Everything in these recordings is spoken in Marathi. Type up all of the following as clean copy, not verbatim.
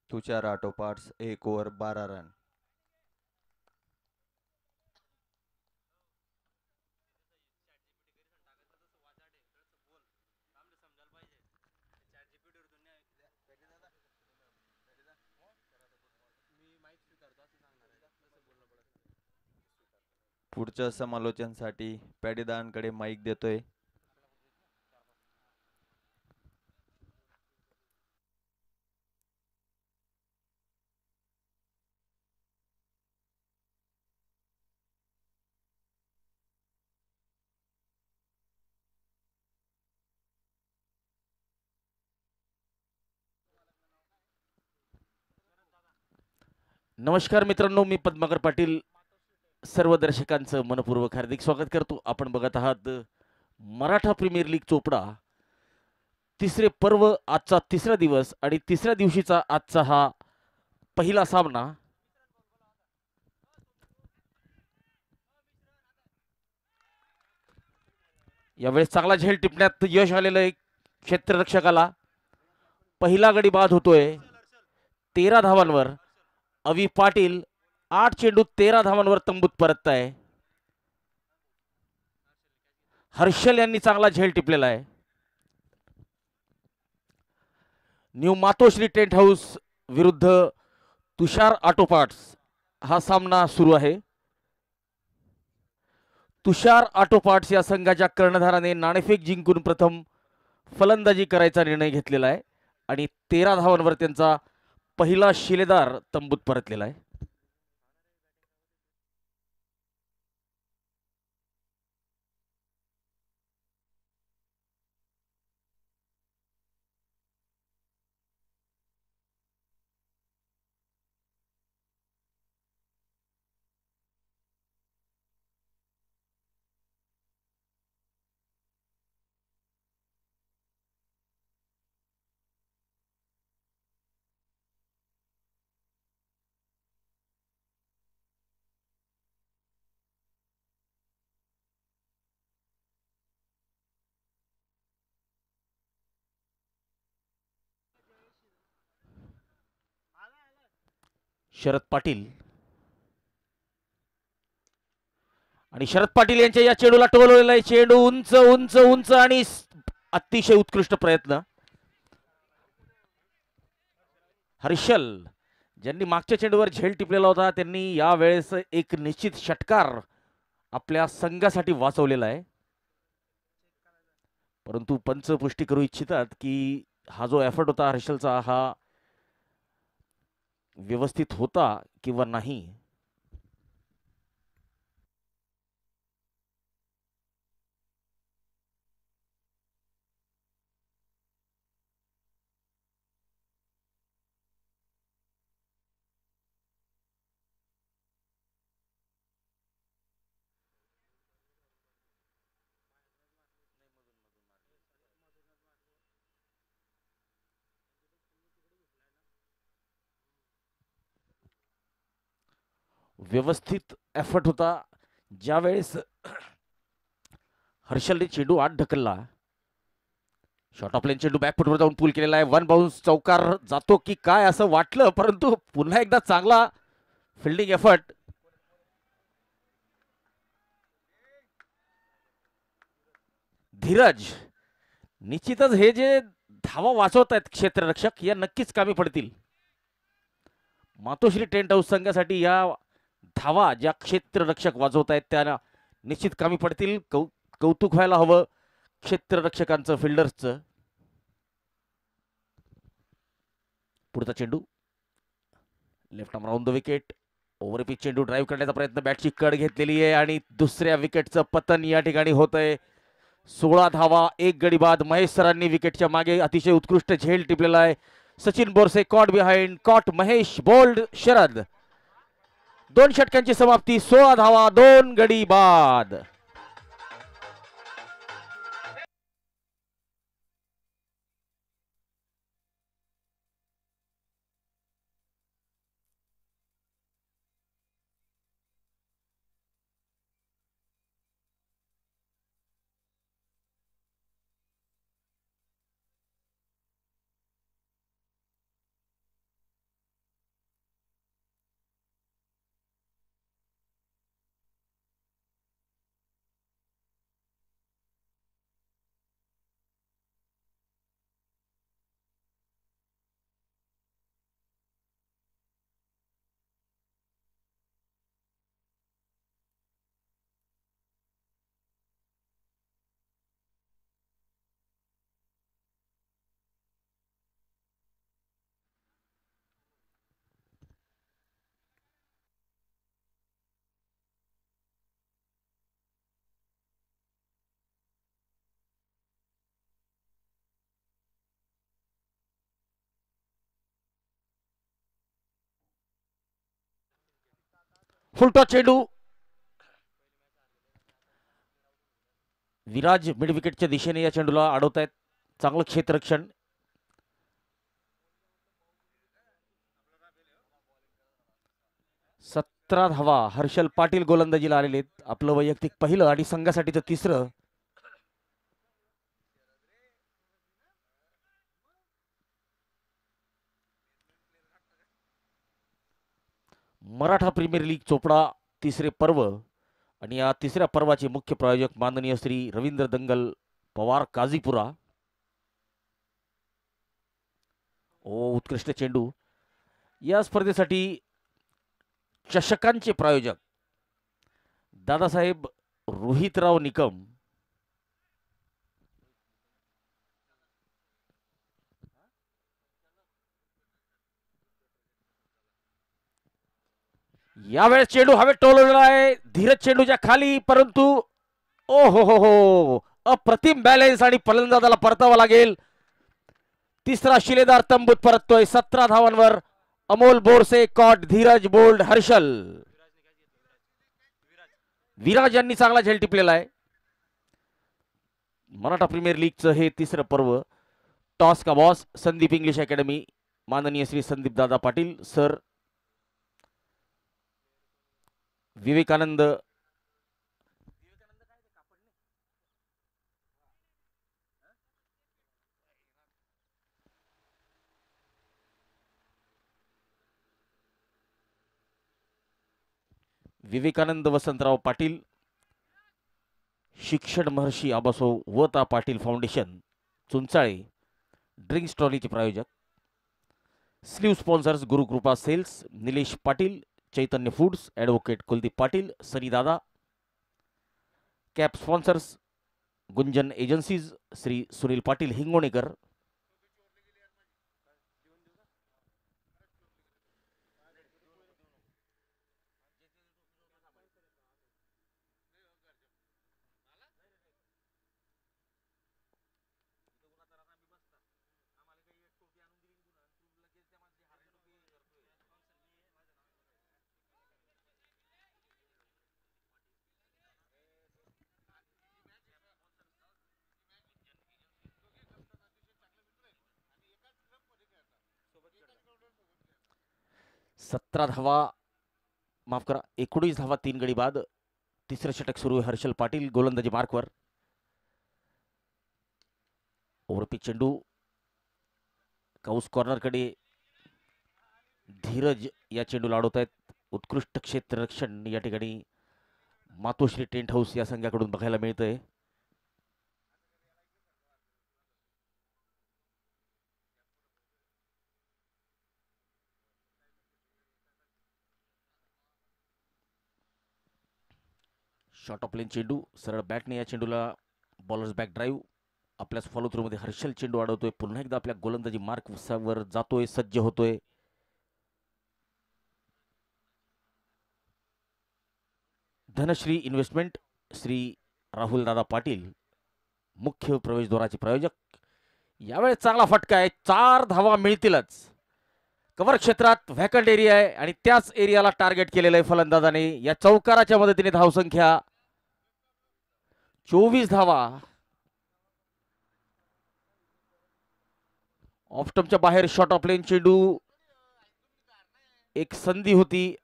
तुषार ऑटो पार्ट्स 1 ओव्हर 12 रन. पुढच्या समालोचनसाठी पॅडीदानकडे माईक देतोय. नमस्कार मित्रांनो, मी पद्माकर पाटील सर्व दर्शकांचं मनपूर्वक हार्दिक स्वागत करतो. आपण बघत आहात मराठा प्रीमियर लीग चोपडा तिसरे पर्व. आजचा तिसरा दिवस आणि तिसऱ्या दिवशीचा आजचा हा पहिला सामना. यावेळेस चांगला झेल टिपण्यात यश आलेलं आहे क्षेत्ररक्षकाला. पहिला गडी बाद होतोय 13 धावांवर. अवी पाटील 8 चेंडूत 13 धावांवर तंबूत परतत आहे. हर्षल यांनी चांगला झेल टिपलेला आहे. न्यू मातोश्री टेंट हाऊस विरुद्ध तुषार ऑटो पार्ट्स हा सामना सुरू आहे. तुषार ऑटो पार्ट्स या संघाच्या कर्णधाराने नाणेफेक जिंकून प्रथम फलंदाजी करायचा निर्णय घेतलेला आहे आणि 13 धावांवर त्यांचा पहिला शिलेदार तंबूत परतलेला आहे. शरद पाटील आणि शरद पाटील यांच्या या चेंडूला टोलवलेला आहे. चेंडू उंच उंच उंच आणि अतिशय उत्कृष्ट प्रयत्न. हर्षल ज्यांनी मागच्या चेंडूवर झेल टिपलेला होता त्यांनी यावेळेस एक निश्चित षटकार आपल्या संघासाठी वाचवलेला आहे. परंतु पंच पुष्टी करू इच्छितात की हा जो एफर्ट होता हर्षलचा हा व्यवस्थित होता किंवा नाही. व्यवस्थित एफर्ट होता. ज्यावेळेस हर्षलने चेंडू आत ढकलला. शॉर्ट ऑफ लेन चेंडू बॅकफुटवर जाऊन पूल केलेला आहे. वन बाउन्स चौकार जातो की काय असं वाटलं, परंतु पुन्हा एकदा चांगला फिल्डिंग एफर्ट. धीरज निश्चितच हे जे धावा वाचवत आहेत क्षेत्ररक्षक या नक्कीच कामी पडतील. मातोश्री टेंट हाऊस संघासाठी या धावा ज्या क्षेत्ररक्षक वाजवत आहेत त्या निश्चित कामी पडतील. कौतुक व्हायला हवं क्षेत्ररक्षकांचं, फिल्डर्सचं. पुढचा चेंडू left arm round the wicket. Over pitch चेंडू ड्राईव्ह करण्याचा प्रयत्न, बॅटची कड घेतलेली आहे आणि दुसऱ्या विकेटचं पतन या ठिकाणी होत आहे. 16 धावा, 1 गडी बाद. महेश सरांनी विकेटच्या मागे अतिशय उत्कृष्ट झेल टिपलेला आहे. Sachin Borse caught behind, caught Mahesh, bowled Sharad. 2 षटकांची समाप्ती. 16 धावा, 2 गडी बाद. फुलटॉस चेंडू विराज मिड विकेटच्या दिशेने या चेंडूला अडवतायत. चांगलं क्षेत्ररक्षण. 17 धावा हर्षल पाटील गोलंदाजीला आलेले आहेत. आपलं वैयक्तिक पहिलं आणि संघासाठीचं तिसरं. मराठा प्रीमियर लीग चोपडा तिसरे पर्व आणि या तिसऱ्या पर्वाचे मुख्य प्रायोजक माननीय श्री रवींद्र दंगल पवार काझीपुरा. ओ उत्कृष्ट चेंडू. या स्पर्धेसाठी चषकांचे प्रायोजक दादासाहेब रोहितराव निकम. यावेळेस चेंडू हवेत टोलवलेला आहे. धीरज चेंडूच्या खाली, परंतु ओ हो अप्रतिम बॅलेन्स आणि फलंदाजाला परतावा लागेल. तिसरा शिलेदार तंबूत परततोय. 17 धावांवर अमोल बोरसे कॉट, धीरज बोल्ड, हर्षल. विराज यांनी चांगला झेल टिपलेला आहे. मराठा प्रीमियर लीगचं हे तिसरं पर्व. टॉस का बॉस संदीप इंग्लिश अकॅडमी माननीय श्री संदीप दादा पाटील सर, विवेकानंद विवेकानंद वसंतराव पाटील, शिक्षण महर्षी आबासाहेब वता पाटील फाउंडेशन चुंचाळे ड्रिंक्स ट्रॉलीचे प्रायोजक. Sleeve sponsors Gurukrupa sales Nilesh Patil, Chaitanya foods, advocate Kuldeep Patil, Sunny Dada. Cap sponsors Gunjan agencies Shri Sunil Patil Hingonekar. सतरा धावा माफ करा 19 धावा 3 गडी बाद. तिसरं षटक सुरू आहे. हर्षल पाटील गोलंदाजी मार्कवर. ओव्हरपिच चेंडू काऊस कॉर्नरकडे. धीरज या चेंडूला अडवत आहेत. उत्कृष्ट क्षेत्ररक्षण या ठिकाणी मातोश्री टेंट हाऊस या संघाकडून बघायला मिळतंय. शॉर्ट ऑफ लेन चेंडू सरळ बॅटने या चेंडूला बॉलर्स बॅक ड्राईव्ह. आपल्याच फॉलो थ्रू मध्ये हर्षल चेंडू अडवतोय. पुन्हा एकदा आपल्या गोलंदाजी मार्क वर जातोय, सज्ज होतोय. धनश्री इन्व्हेस्टमेंट श्री राहुल दादा पाटील मुख्य प्रवेशद्वाराचे प्रायोजक. यावेळेस चांगला फटका आहे. 4 धावा मिळतीलच. कव्हर क्षेत्रात व्हॅकंट एरिया आहे आणि त्याच एरियाला टार्गेट केलेलं आहे फलंदाजाने. या चौकाराच्या मदतीने धावसंख्या 24 धावा. ऑफस्टंपच्या बाहेर शॉट ऑफ लेन चेंडू. एक संधी होती.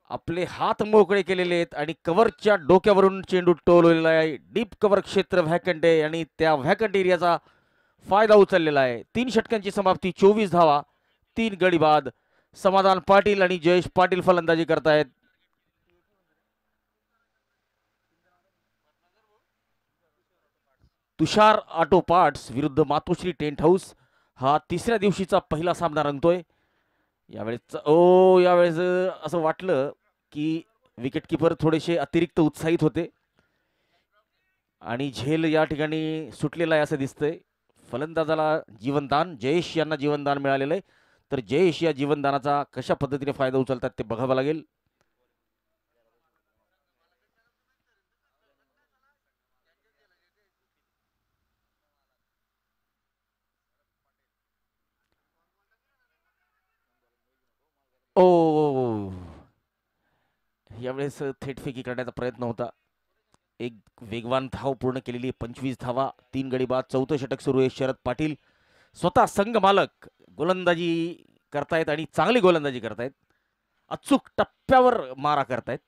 आपले हात मोकळे केलेले आहेत आणि कव्हरच्या डोक्यावरून चेंडू टोलवलेला आहे. डीप कव्हर क्षेत्र व्हॅकंट आहे आणि त्या व्हॅकंट एरियाचा फायदा उचललेला आहे. 3 षटकांची समाप्ती, 24 धावा 3 गडी बाद. समाधान पाटील आणि जयेश पाटील फलंदाजी करतायत. तुषार ऑटो पार्ट्स विरुद्ध मातोश्री टेंट हाऊस हा तिसऱ्या दिवशीचा पहिला सामना रंगतोय. यावेळेस असं वाटलं की विकेट किपर थोडेसे अतिरिक्त उत्साहित होते आणि झेल या ठिकाणी सुटलेला आहे असं दिसतंय. फलंदाजाला जीवनदान, जयेश यांना जीवनदान मिळालेलं आहे. तर जयेश या जीवनदानाचा कशा पद्धतीने फायदा उचलतात ते बघावं लागेल. ओ यावेळेस थेट फेकी करण्याचा प्रयत्न होता. एक वेगवान धाव पूर्ण केलेली 25 धावा 3 गडी बाद. चौथं षटक सुरू आहे. शरद पाटील स्वतः संघ मालक गोलंदाजी करतायत आणि चांगली गोलंदाजी करतायत. अचूक टप्प्यावर मारा करतायत.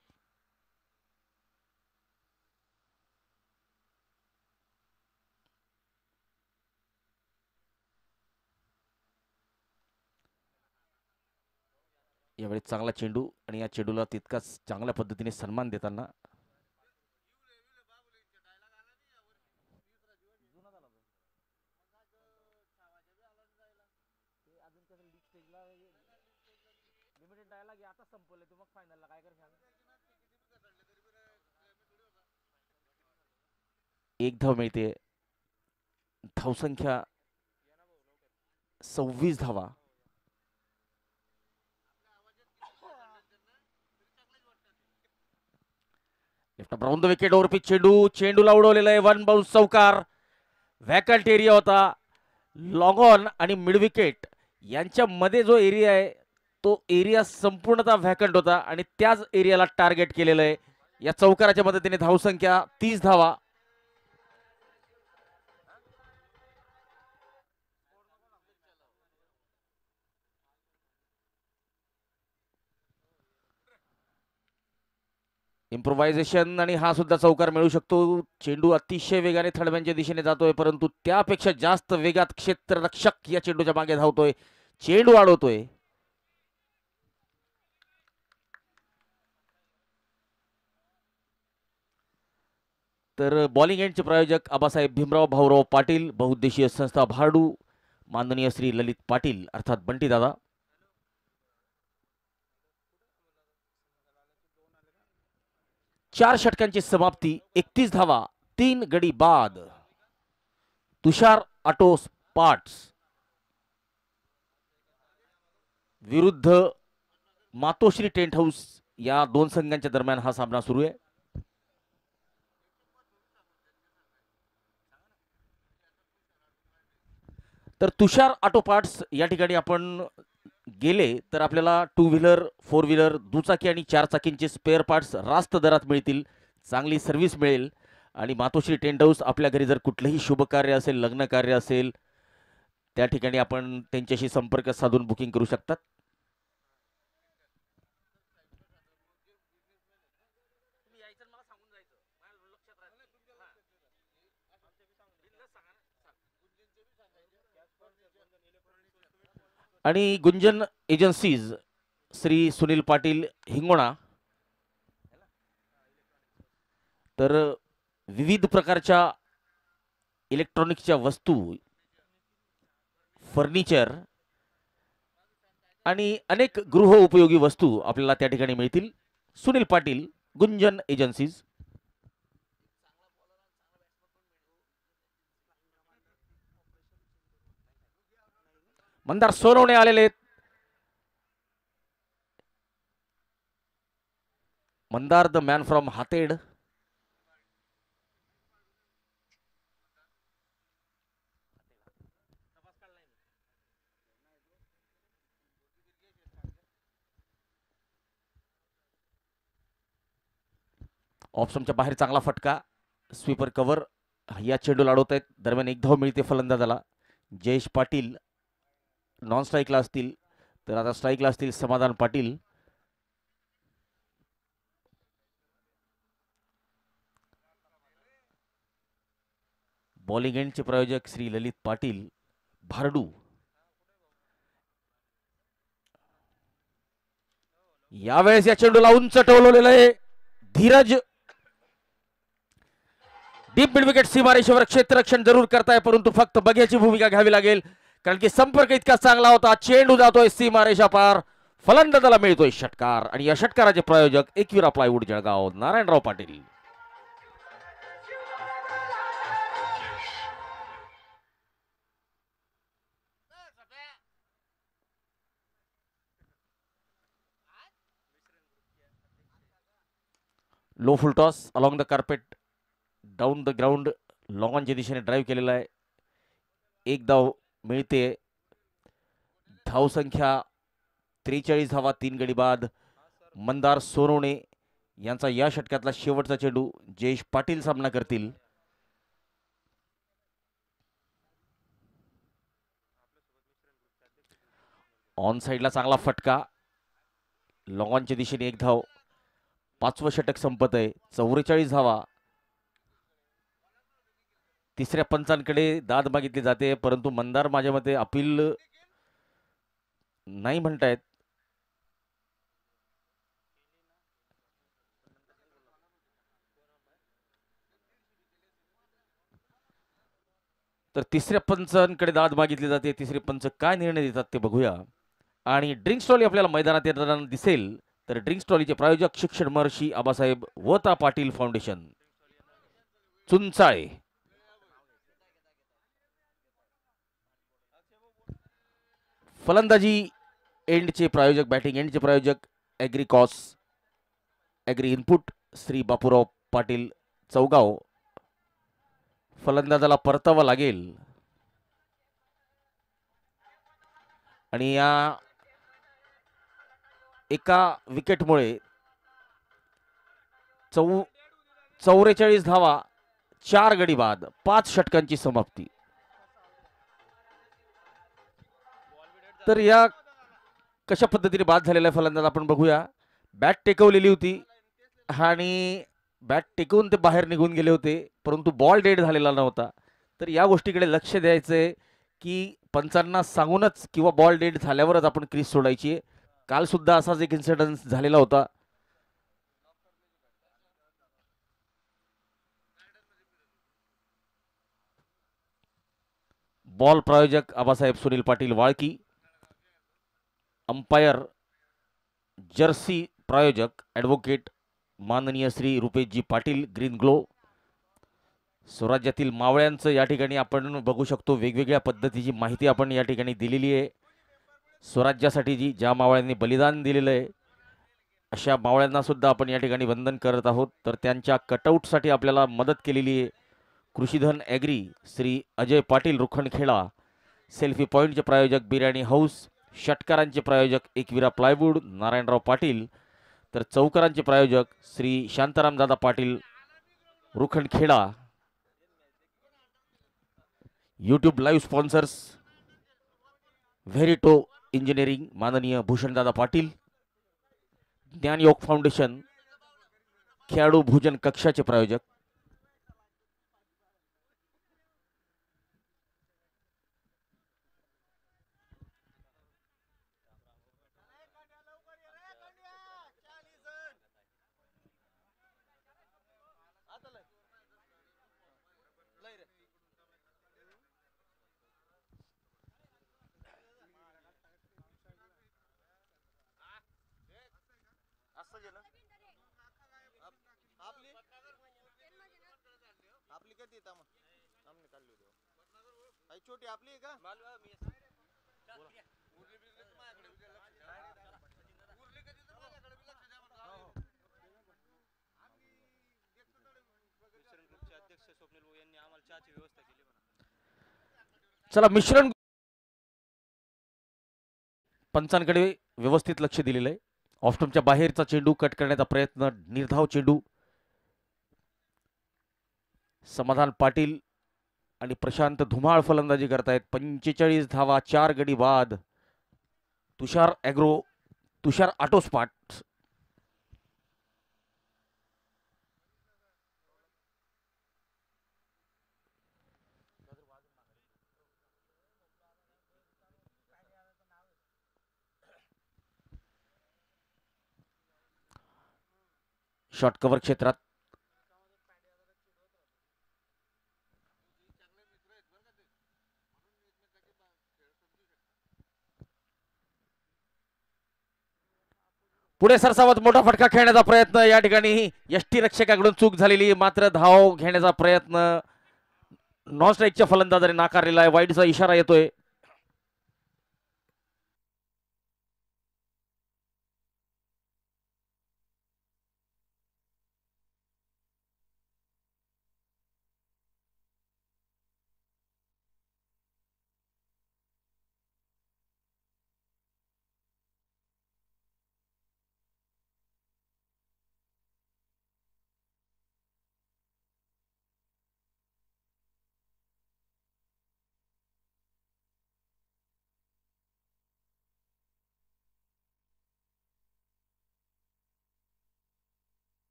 यावेळी चांगला चेंडू आणि या चेंडूला तितकाच चांगल्या पद्धतीने सन्मान देताना एक धाव मिळते. धावसंख्या 26 धावा. Left round the wicket. Over pitch चेंडू. चेंडूला उडवलेला आहे. वन बाउन्स चौकार. व्हॅकंट एरिया होता. लॉंग ऑन आणि मिड विकेट यांच्यामध्ये जो एरिया आहे तो एरिया संपूर्णतः व्हॅकंट होता आणि त्याच एरियाला टार्गेट केलेलं आहे. या चौकाराच्या मदतीने धावसंख्या 30 धावा. इम्प्रोव्हायझेशन आणि हा सुद्धा चौकार मिळू शकतो. चेंडू अतिशय वेगाने थडब्यांच्या दिशेने जातोय परंतु त्यापेक्षा जास्त वेगात क्षेत्ररक्षक या चेंडूच्या मागे धावतोय. चेंडू अडवतोय. तर बॉलिंग एंडचे प्रायोजक आबासाहेब भीमराव भाऊराव पाटील, बहुउद्देशीय संस्था भारडू, माननीय श्री ललित पाटील अर्थात बंटी दादा. चार षटकांची समाप्ती. 31 धावा 3 गडी बाद. तुषार ऑटो पार्ट्स विरुद्ध मातोश्री टेंट हाऊस या दोन संघांच्या दरम्यान हा सामना सुरू आहे. तर तुषार ऑटो पार्ट्स या ठिकाणी आपण गेले तर आपल्याला 2 व्हीलर 4 व्हीलर दुचाकी आणि 4 चाकींचे स्पेअर पार्ट्स रास्त दरात मिळतील. चांगली सर्व्हिस मिळेल. आणि मातोश्री टेंट हाऊस आपल्या घरी जर कुठलंही शुभ कार्य असेल, लग्न कार्य असेल, त्या ठिकाणी आपण त्यांच्याशी संपर्क साधून बुकिंग करू शकतात. आणि गुंजन एजन्सीज श्री सुनील पाटील हिंगोणा. तर विविध प्रकारच्या इलेक्ट्रॉनिक्सच्या वस्तू, फर्निचर आणि अनेक गृह उपयोगी वस्तू आपल्याला त्या ठिकाणी मिळतील. सुनील पाटील, गुंजन एजन्सीज. मंदार सोनवणे आलेले आहेत. Mandar the man from Hated. ऑप्शनच्या बाहेर चांगला फटका. Sweeper cover. या चेंडू अडवत आहेत. दरम्यान एक धाव मिळते फलंदाजाला. जयेश पाटील नॉन स्ट्राईकला असतील तर आता स्ट्राईकला असतील समाधान पाटील. बॉलिंग एंडचे प्रायोजक श्री ललित पाटील, भारडू. यावेळेस या चेंडूला उंच टोलवलेलं आहे. धीरज डीप मिड विकेट सीमारेषेवर क्षेत्ररक्षण जरूर करताय परंतु फक्त बघ्याची भूमिका घ्यावी लागेल कारण की संपर्क इतका चांगला होता. चेंडू जातोय सीमारेषा पार. फलंदाजाला मिळतोय षटकार आणि या षटकाराचे प्रायोजक Ekvira plywood Jalgaon, Narayanrao Patil. Low full toss along the carpet down the ground long ऑनच्या दिशेने ड्राईव्ह केलेला आहे. एक धाव मिळते. धावसंख्या 43 धावा 3 गडी बाद. मंदार सोनवणे यांचा या षटकातला शेवटचा चेंडू. जयेश पाटील सामना करतील. ऑन साइडला चांगला फटका. लॉनच्या दिशेने एक धाव. 5वं षटक संपत आहे. 44 धावा. तिसऱ्या पंचांकडे दाद मागितली जाते, परंतु मंदार माझ्या मते अपील नाही म्हणतायत. तर तिसऱ्या पंचांकडे दाद मागितली जाते. तिसरे पंच काय निर्णय देतात ते बघूया. आणि ड्रिंक्स ट्रॉली आपल्याला मैदानात येताना दिसेल. तर ड्रिंक्स ट्रॉलीचे प्रायोजक शिक्षण महर्षी आबासाहेब वता पाटील फाउंडेशन, चुंचाळे. फलंदाजी एंडचे प्रायोजक, बॅटिंग एंडचे प्रायोजक ॲग्रिकॉस ॲग्री इनपुट श्री बापूराव पाटील चौगाव. फलंदाजाला परतावा लागेल आणि या एका विकेटमुळे 44 धावा, 4 गडी बाद, 5 षटकांची समाप्ती. तर या कशा पद्धतीने बाद झालेला आहे फलंदाज आपण बघूया. बॅट टेकवलेली होती आणि बॅट टेकवून ते बाहेर निघून गेले होते, परंतु बॉल डेड झालेला नव्हता. तर या गोष्टीकडे लक्ष द्यायचंय की पंचांना सांगूनच किंवा बॉल डेड झाल्यावरच आपण क्रीज सोडायची. काल सुद्धा असाच एक इन्सिडेंट झालेला होता. बॉल प्रायोजक आबासाहेब सुनील पाटील वाळकी. अंपायर जर्सी प्रायोजक ॲडव्होकेट माननीय श्री रुपेशजी पाटील ग्रीन ग्लो. स्वराज्यातील मावळ्यांचं या ठिकाणी आपण बघू शकतो. वेगवेगळ्या पद्धतीची माहिती आपण या ठिकाणी दिलेली आहे. स्वराज्यासाठी ज्या मावळ्यांनी बलिदान दिलेलं आहे अशा मावळ्यांना सुद्धा आपण या ठिकाणी वंदन करत आहोत. तर त्यांच्या कटआउटसाठी आपल्याला मदत केलेली आहे कृषीधन ॲग्री श्री अजय पाटील रुखणखेडा. सेल्फी पॉईंटचे प्रायोजक बिर्याणी हाऊस. षटकारांचे प्रायोजक एकविरा प्लायवूड नारायणराव पाटील. तर चौकारांचे प्रायोजक Shri Shantaram Dada Patil Rukhankheda. YouTube live sponsors Verito engineering माननीय भूषणदादा पाटील. ज्ञानयोग फाउंडेशन खेळाडू भोजन कक्षाचे प्रायोजक. छोटी आपली आहे का? चला मिश्रण पंचांकडे व्यवस्थित लक्ष दिलेलं आहे. ऑफस्टंपच्या बाहेरचा चेंडू कट करण्याचा प्रयत्न, निर्धाव चेंडू. समाधान पाटील आणि प्रशांत धुमाळ फलंदाजी करतायत. 45 धावा, 4 गडी बाद. तुषार ऑटोस्पाट. शॉर्ट कव्हर क्षेत्रात पुढे सरसावत मोठा फटका खेळण्याचा प्रयत्न. या ठिकाणी यष्टी रक्षकाकडून चूक झालेली, मात्र धाव घेण्याचा प्रयत्न नॉन स्ट्राईकच्या फलंदाजाने नाकारलेला आहे. वाईडचा इशारा येतोय.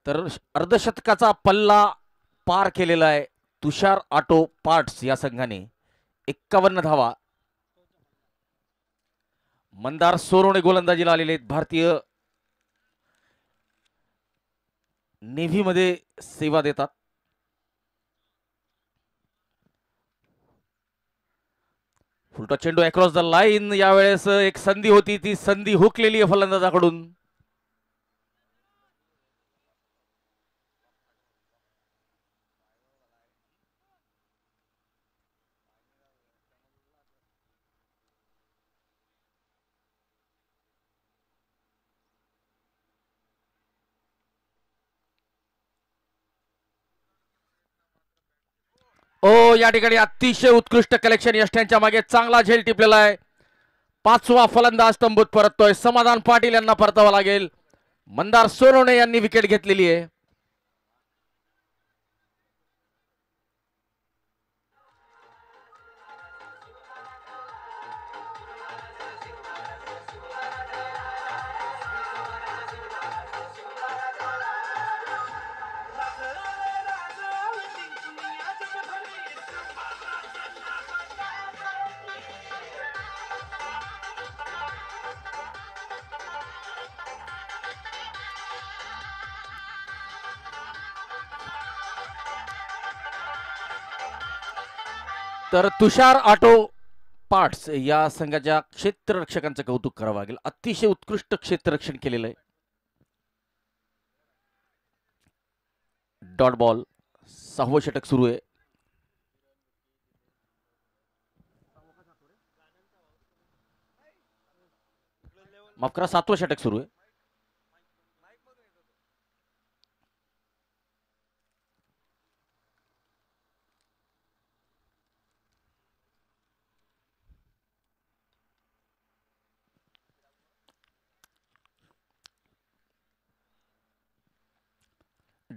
तर अर्धशतकाचा पल्ला पार केलेला आहे तुषार ऑटो पार्ट्स या संघाने. 51 धावा. मंदार सोरोणे गोलंदाजीला आलेले आहेत. भारतीय नेव्ही मध्ये सेवा देतात. फुलटॉस चेंडू अक्रॉस द लाईन. यावेळेस एक संधी होती, ती संधी हुकलेली आहे फलंदाजाकडून. ओ या ठिकाणी अतिशय उत्कृष्ट कलेक्शन यष्ट्यांच्या मागे चांगला झेल टिपलेला आहे. 5वा फलंदाज तंबूत परततोय. समाधान पाटील यांना परतावा लागेल. मंदार सोनवणे यांनी विकेट घेतलेली आहे. तर तुषार ऑटो पार्ट्स या संघाच्या क्षेत्ररक्षकांचं कौतुक करावं लागेल. अतिशय उत्कृष्ट क्षेत्ररक्षण केलेलं आहे. Dot ball. 6वं षटक सुरू आहे. माफ करा, 7वं षटक सुरू आहे.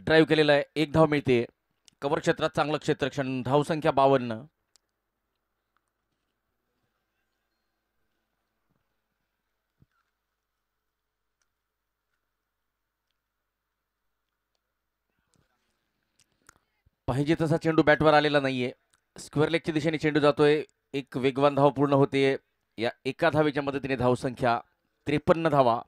ड्राईव्ह केलेला आहे. 1 धाव मिळते. कव्हर क्षेत्रात चांगलं क्षेत्ररक्षण. धावसंख्या 52. पाहिजे तसा चेंडू बॅटवर आलेला नाहीये. स्क्वेअर लेगच्या दिशेने चेंडू जातोय. एक वेगवान धाव पूर्ण होते. या एका धावेच्या मदतीने धावसंख्या 53 धावा.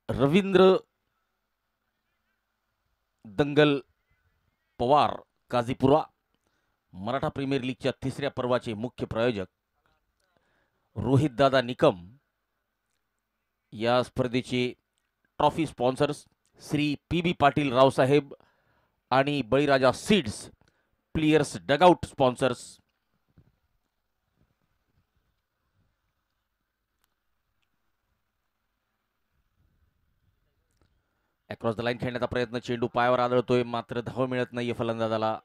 रवींद्र दंगल पवार काझीपुरा मराठा प्रीमियर लीगच्या 3ऱ्या पर्वाचे मुख्य प्रायोजक. रोहित दादा निकम या स्पर्धेचे trophy sponsors Shri PB Patil Raosaheb आणि बळीराजा seeds players dugout sponsors. Across the line खेळण्याचा प्रयत्न. चेंडू पायावर आदळतोय मात्र धाव मिळत नाहीये फलंदाजाला.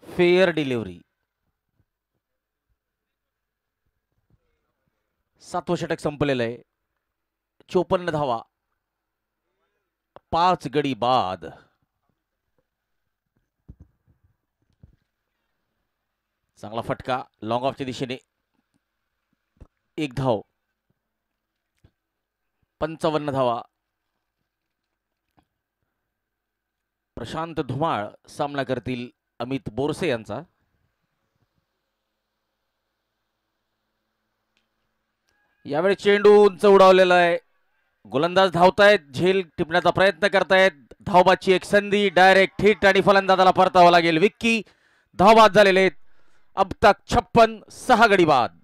Fair delivery. 7वं षटक संपलेलं आहे. 54 धावा. 5 गडी बाद. चांगला फटका लॉंग ऑफच्या दिशेने. 1 धाव. 55 धावा. प्रशांत धुमाळ सामना करतील अमित बोरसे यांचा. यावेळी चेंडू उंच उडावलेला आहे. गोलंदाज धावतायत, झेल टिपण्याचा प्रयत्न करतायत. धावबाची एक संधी, डायरेक्ट हिट आणि फलंदाजाला परतावं लागेल. विक्की धावबाद झालेले आहेत. अब तक 56, 6 गडी बाद.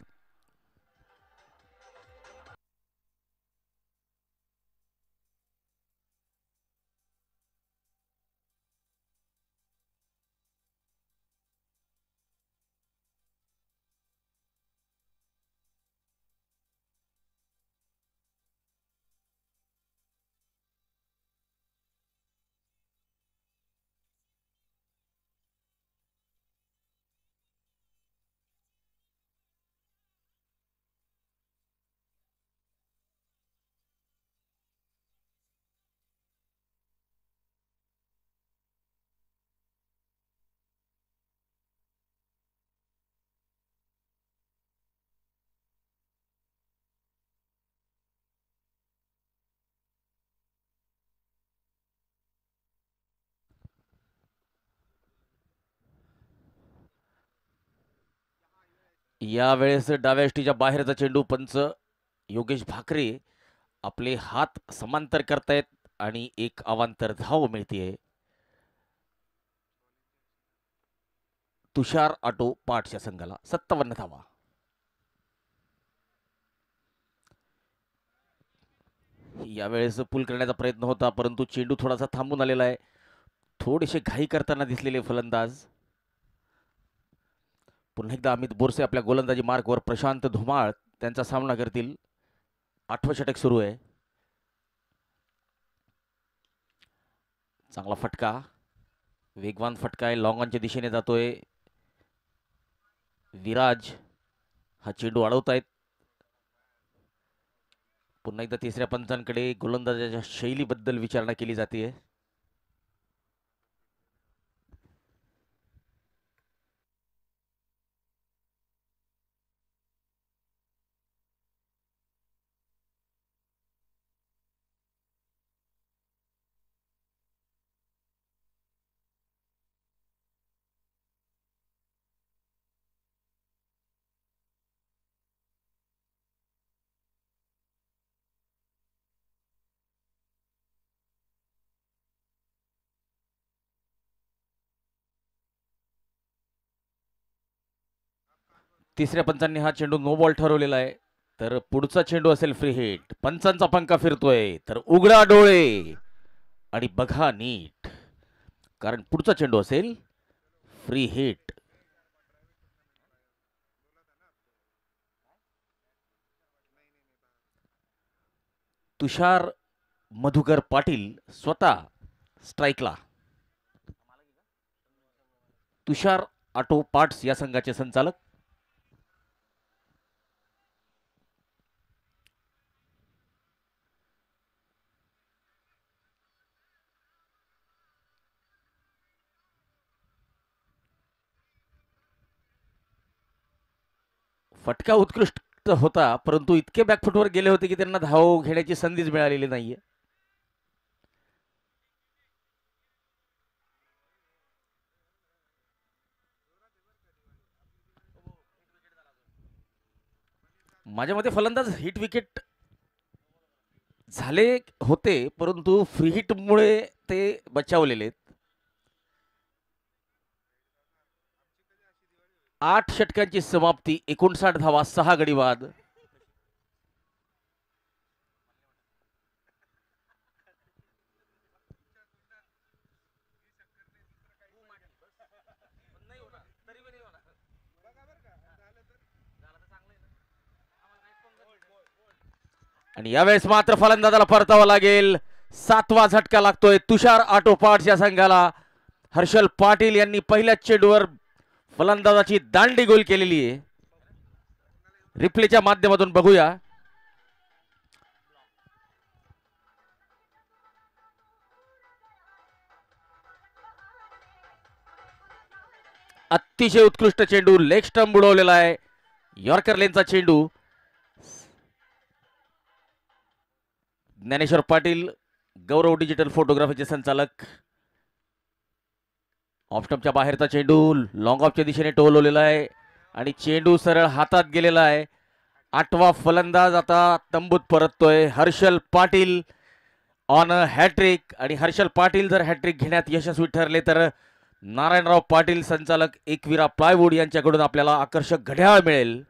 यावेळेस डाव्याष्टीच्या बाहेरचा चेंडू. पंच योगेश भाकरे आपले हात समांतर करतायत आणि एक अवांतर धाव मिळते. तुषार ऑटो पार्ट्सच्या संघाला 57 धावा. यावेळेस पुल करण्याचा प्रयत्न होता, परंतु चेंडू थोडासा थांबून आलेला आहे. थोडेसे घाई करताना दिसलेले फलंदाज. पुन्हा एकदा अमित बोरसे आपल्या गोलंदाजी मार्कवर. प्रशांत धुमाळ त्यांचा सामना करतील. 8वं षटक सुरू आहे. चांगला फटका, वेगवान फटका आहे, लॉंग ऑनच्या दिशेने जातोय. विराज हा चेंडू अडवतायत. पुन्हा एकदा तिसऱ्या पंचांकडे गोलंदाजाच्या शैलीबद्दल विचारणा केली जाते. तिसऱ्या पंचांनी हा चेंडू नो बॉल ठरवलेला आहे. तर पुढचा चेंडू असेल फ्री हिट. पंचांचा पंखा फिरतोय, तर उघडा डोळे आणि बघा नीट, कारण पुढचा चेंडू असेल फ्री हिट. तुषार मधुकर पाटील स्वतः स्ट्राईकला. तुषार ऑटो पार्ट्स या संघाचे संचालक. फटका उत्कृष्ट होता, परंतु इतके बॅकफुटवर गेले होते की त्यांना धाव घेण्याची संधीच मिळालेली नाहीये. माझ्या मते फलंदाज हिट विकेट झाले होते, परंतु फ्री हिटमुळे ते बचावलेले. 8 षटकांची समाप्ती, 59 धावा, 6 गडी बाद. आणि यावेळेस मात्र फलंदाजाला परतावा लागेल. 7वा झटका लागतोय तुषार ऑटो पार्ट्स या संघाला. हर्षल पाटील यांनी पहिल्याच चेंडूवर फलंदाजाची दांडी गोल केलेली आहे. रिप्लेच्या माध्यमातून बघूया. अतिशय उत्कृष्ट चेंडू, लेग स्टंप बुडवलेला आहे. यॉर्कर लेनचा चेंडू. ज्ञानेश्वर पाटील, गौरव डिजिटल फोटोग्राफीचे संचालक. ऑफस्टंपच्या बाहेरचा चेंडू लॉंग ऑफच्या दिशेने टोलवलेला आहे आणि चेंडू सरळ हातात गेलेला आहे. 8वा फलंदाज आता तंबूत परततोय. Harshal Patil on a hattrick. आणि हर्षल पाटील जर हॅट्रिक घेण्यात यशस्वी ठरले तर नारायणराव पाटील संचालक एकविरा प्लायवूड यांच्याकडून आपल्याला आकर्षक घड्याळ मिळेल.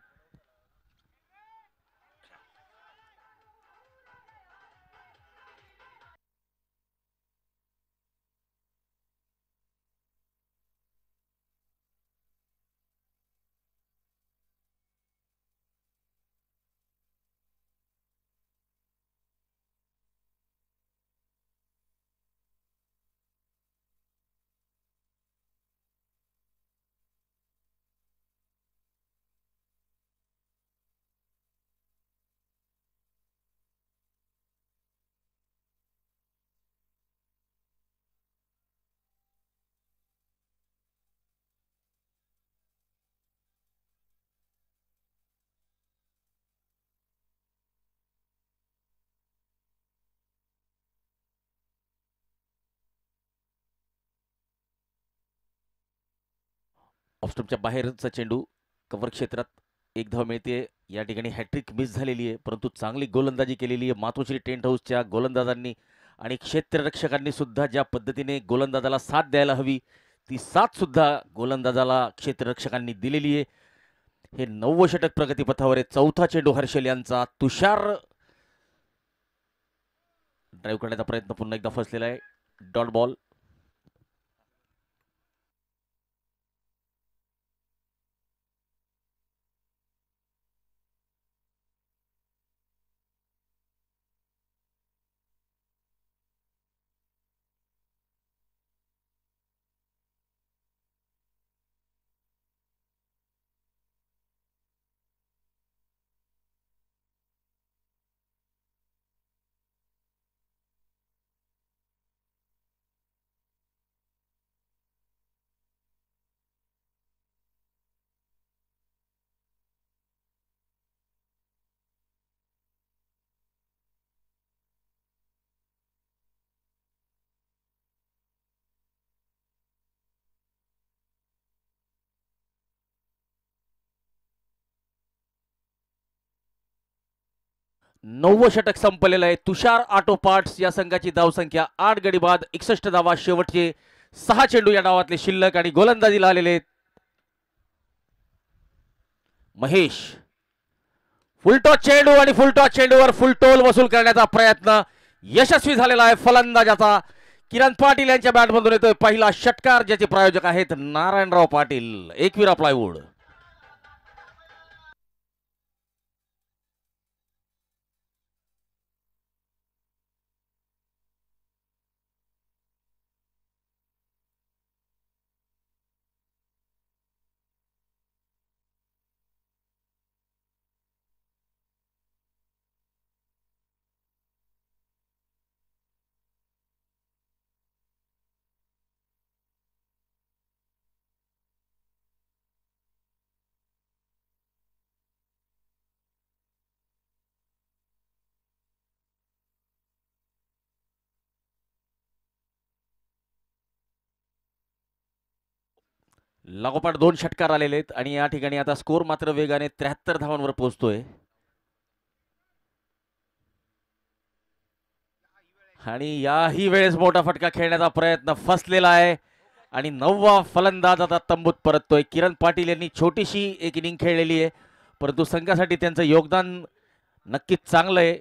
ऑफस्टंपच्या बाहेरचा चेंडू कव्हर क्षेत्रात एक धाव मिळते. या ठिकाणी हॅट्रिक मिस झालेली आहे, परंतु चांगली गोलंदाजी केलेली आहे मातोश्री टेंट हाऊसच्या गोलंदाजांनी. आणि क्षेत्ररक्षकांनी सुद्धा ज्या पद्धतीने गोलंदाजाला साथ द्यायला हवी ती साथ सुद्धा गोलंदाजाला क्षेत्ररक्षकांनी दिलेली आहे. हे 9वं षटक प्रगतीपथावर आहे. चौथा चेंडू हर्षल यांचा. तुषार ड्राईव्ह करण्याचा प्रयत्न पुन्हा एकदा फसलेला आहे. Dot ball. नववं षटक संपलेलं आहे. तुषार ऑटो पार्ट्स या संघाची धावसंख्या 8 गडी बाद 61 धावा. शेवटचे 6 चेंडू या डावातले शिल्लक. आणि गोलंदाजीला आलेले आहेत महेश. फुलटॉस चेंडू आणि फुलटॉस चेंडूवर फुलटोल वसूल करण्याचा प्रयत्न यशस्वी झालेला आहे फलंदाजाचा. किरण पाटील यांच्या बॅटमधून येतोय पहिला षटकार, ज्याचे प्रायोजक आहेत नारायणराव पाटील, एकविरा प्लायवूड. लागोपाठ 2 षटकार आलेले आहेत आणि या ठिकाणी आता स्कोर मात्र वेगाने 73 धावांवर पोहोचतोय. आणि याही वेळेस मोठा फटका खेळण्याचा प्रयत्न फसलेला आहे आणि 9वा फलंदाज आता तंबूत परततोय. किरण पाटील यांनी छोटीशी एक इनिंग खेळलेली आहे, परंतु संघासाठी त्यांचं योगदान नक्कीच चांगलं आहे.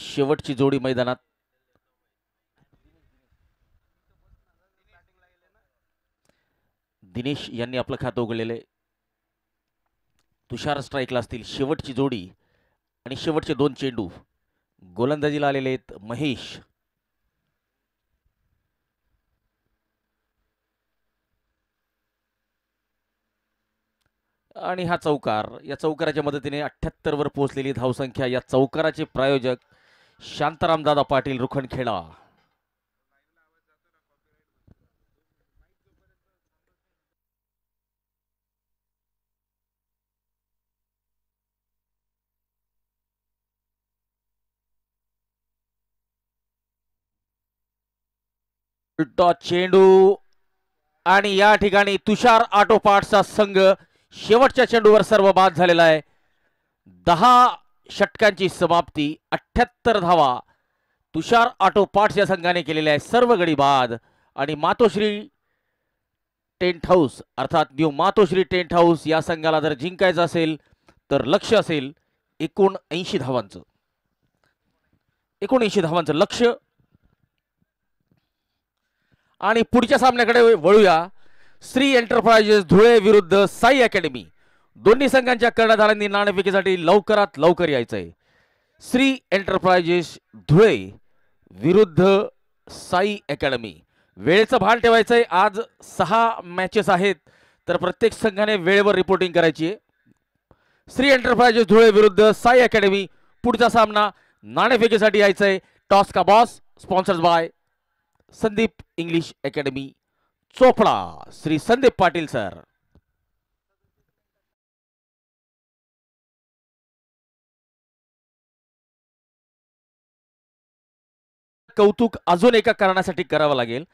शेवटची जोडी मैदानात. दिनेश यांनी आपलं खातं उघडलेलं आहे. तुषार स्ट्राईकला असतील. शेवटची जोडी आणि शेवटचे 2 चेंडू गोलंदाजीला आलेले आहेत महेश. आणि हा चौकार, या चौकाराच्या मदतीने 78 वर पोहोचलेली धावसंख्या. या चौकाराचे प्रायोजक शांताराम दादा पाटील रुखणखेडा. चेंडू आणि या ठिकाणी तुषार ऑटो पार्ट्सचा संघ शेवटच्या चेंडूवर सर्व बाद झालेला आहे. 10 षटकांची समाप्ती, 78 धावा तुषार ऑटो पार्ट्स या संघाने केलेल्या आहे. सर्व गडी बाद. आणि मातोश्री टेंट हाऊस अर्थात न्यू मातोश्री टेंट हाऊस या संघाला जर जिंकायचं असेल तर लक्ष असेल 79 धावांचं. 79 धावांचं लक्ष. आणि पुढच्या सामन्याकडे वळूया. श्री एंटरप्राइजेस धुळे विरुद्ध साई अकॅडमी. दोन्ही संघांच्या कर्णधारांनी नाणेफेकीसाठी लवकरात लवकर यायचंय. श्री एंटरप्राइजेस धुळे विरुद्ध साई अकॅडमी. वेळेचं भान ठेवायचंय. आज 6 मॅचेस आहेत तर प्रत्येक संघाने वेळेवर रिपोर्टिंग करायची आहे. श्री एंटरप्राइजेस धुळे विरुद्ध साई अकॅडमी. पुढचा सामना नाणेफेकीसाठी यायचंय. टॉस का boss sponsored by Sandeep English academy Chopda. Shri Sandeep Patil sir. कौतुक अजून एका कारणासाठी करावं लागेल.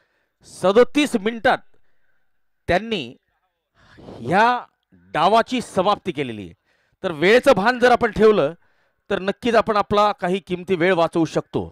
37 मिनिटात त्यांनी ह्या डावाची समाप्ती केलेली आहे. तर वेळेचं भान जर आपण ठेवलं तर नक्कीच आपण आपला काही किमती वेळ वाचवू शकतो.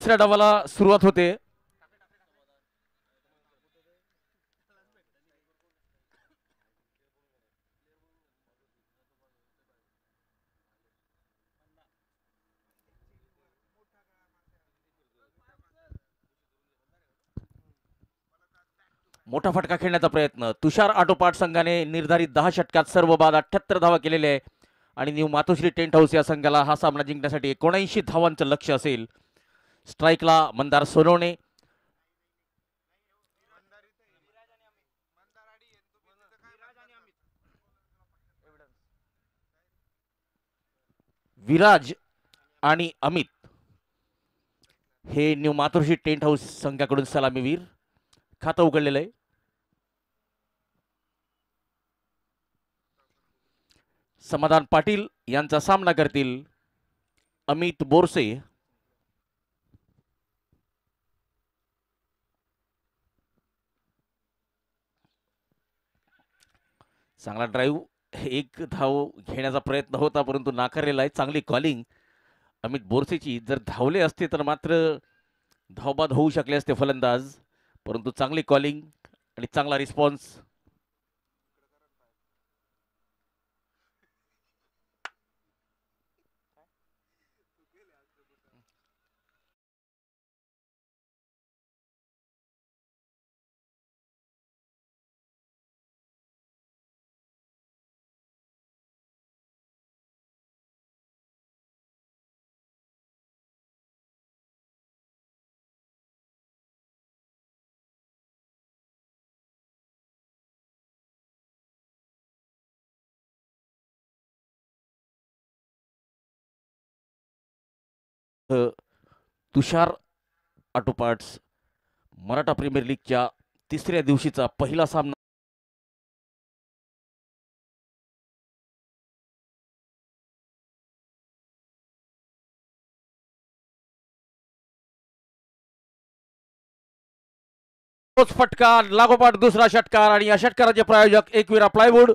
तिसऱ्या डावाला सुरुवात होते. मोठा फटका खेळण्याचा प्रयत्न. तुषार ऑटोपार्ट संघाने निर्धारित 10 षटकात सर्व बाद 78 धावा केलेले आहे आणि न्यू मातोश्री टेंट हाऊस या संघाला हा सामना जिंकण्यासाठी 79 धावांचं लक्ष असेल. स्ट्राईकला मंदार सोनवणे. विराज आणि अमित हे न्यू मातोश्री टेंट हाऊस संघाकडून सलामीवीर. खातं उघडलेलं आहे. समाधान पाटील यांचा सामना करतील अमित बोरसे. चांगला ड्राईव्ह, एक धाव घेण्याचा प्रयत्न होता परंतु नाकारलेला आहे. चांगली कॉलिंग अमित बोरसेची. जर धावले असते तर मात्र धावबाद होऊ शकले असते फलंदाज, परंतु चांगली कॉलिंग आणि चांगला रिस्पॉन्स. तुषार ऑटो पार्ट्स मराठा प्रीमियर लीगच्या तिसऱ्या दिवशीचा पहिला सामना. फटका लागोपाठ दुसरा षटकार आणि या षटकाराचे प्रायोजक एकविरा प्लायवूड.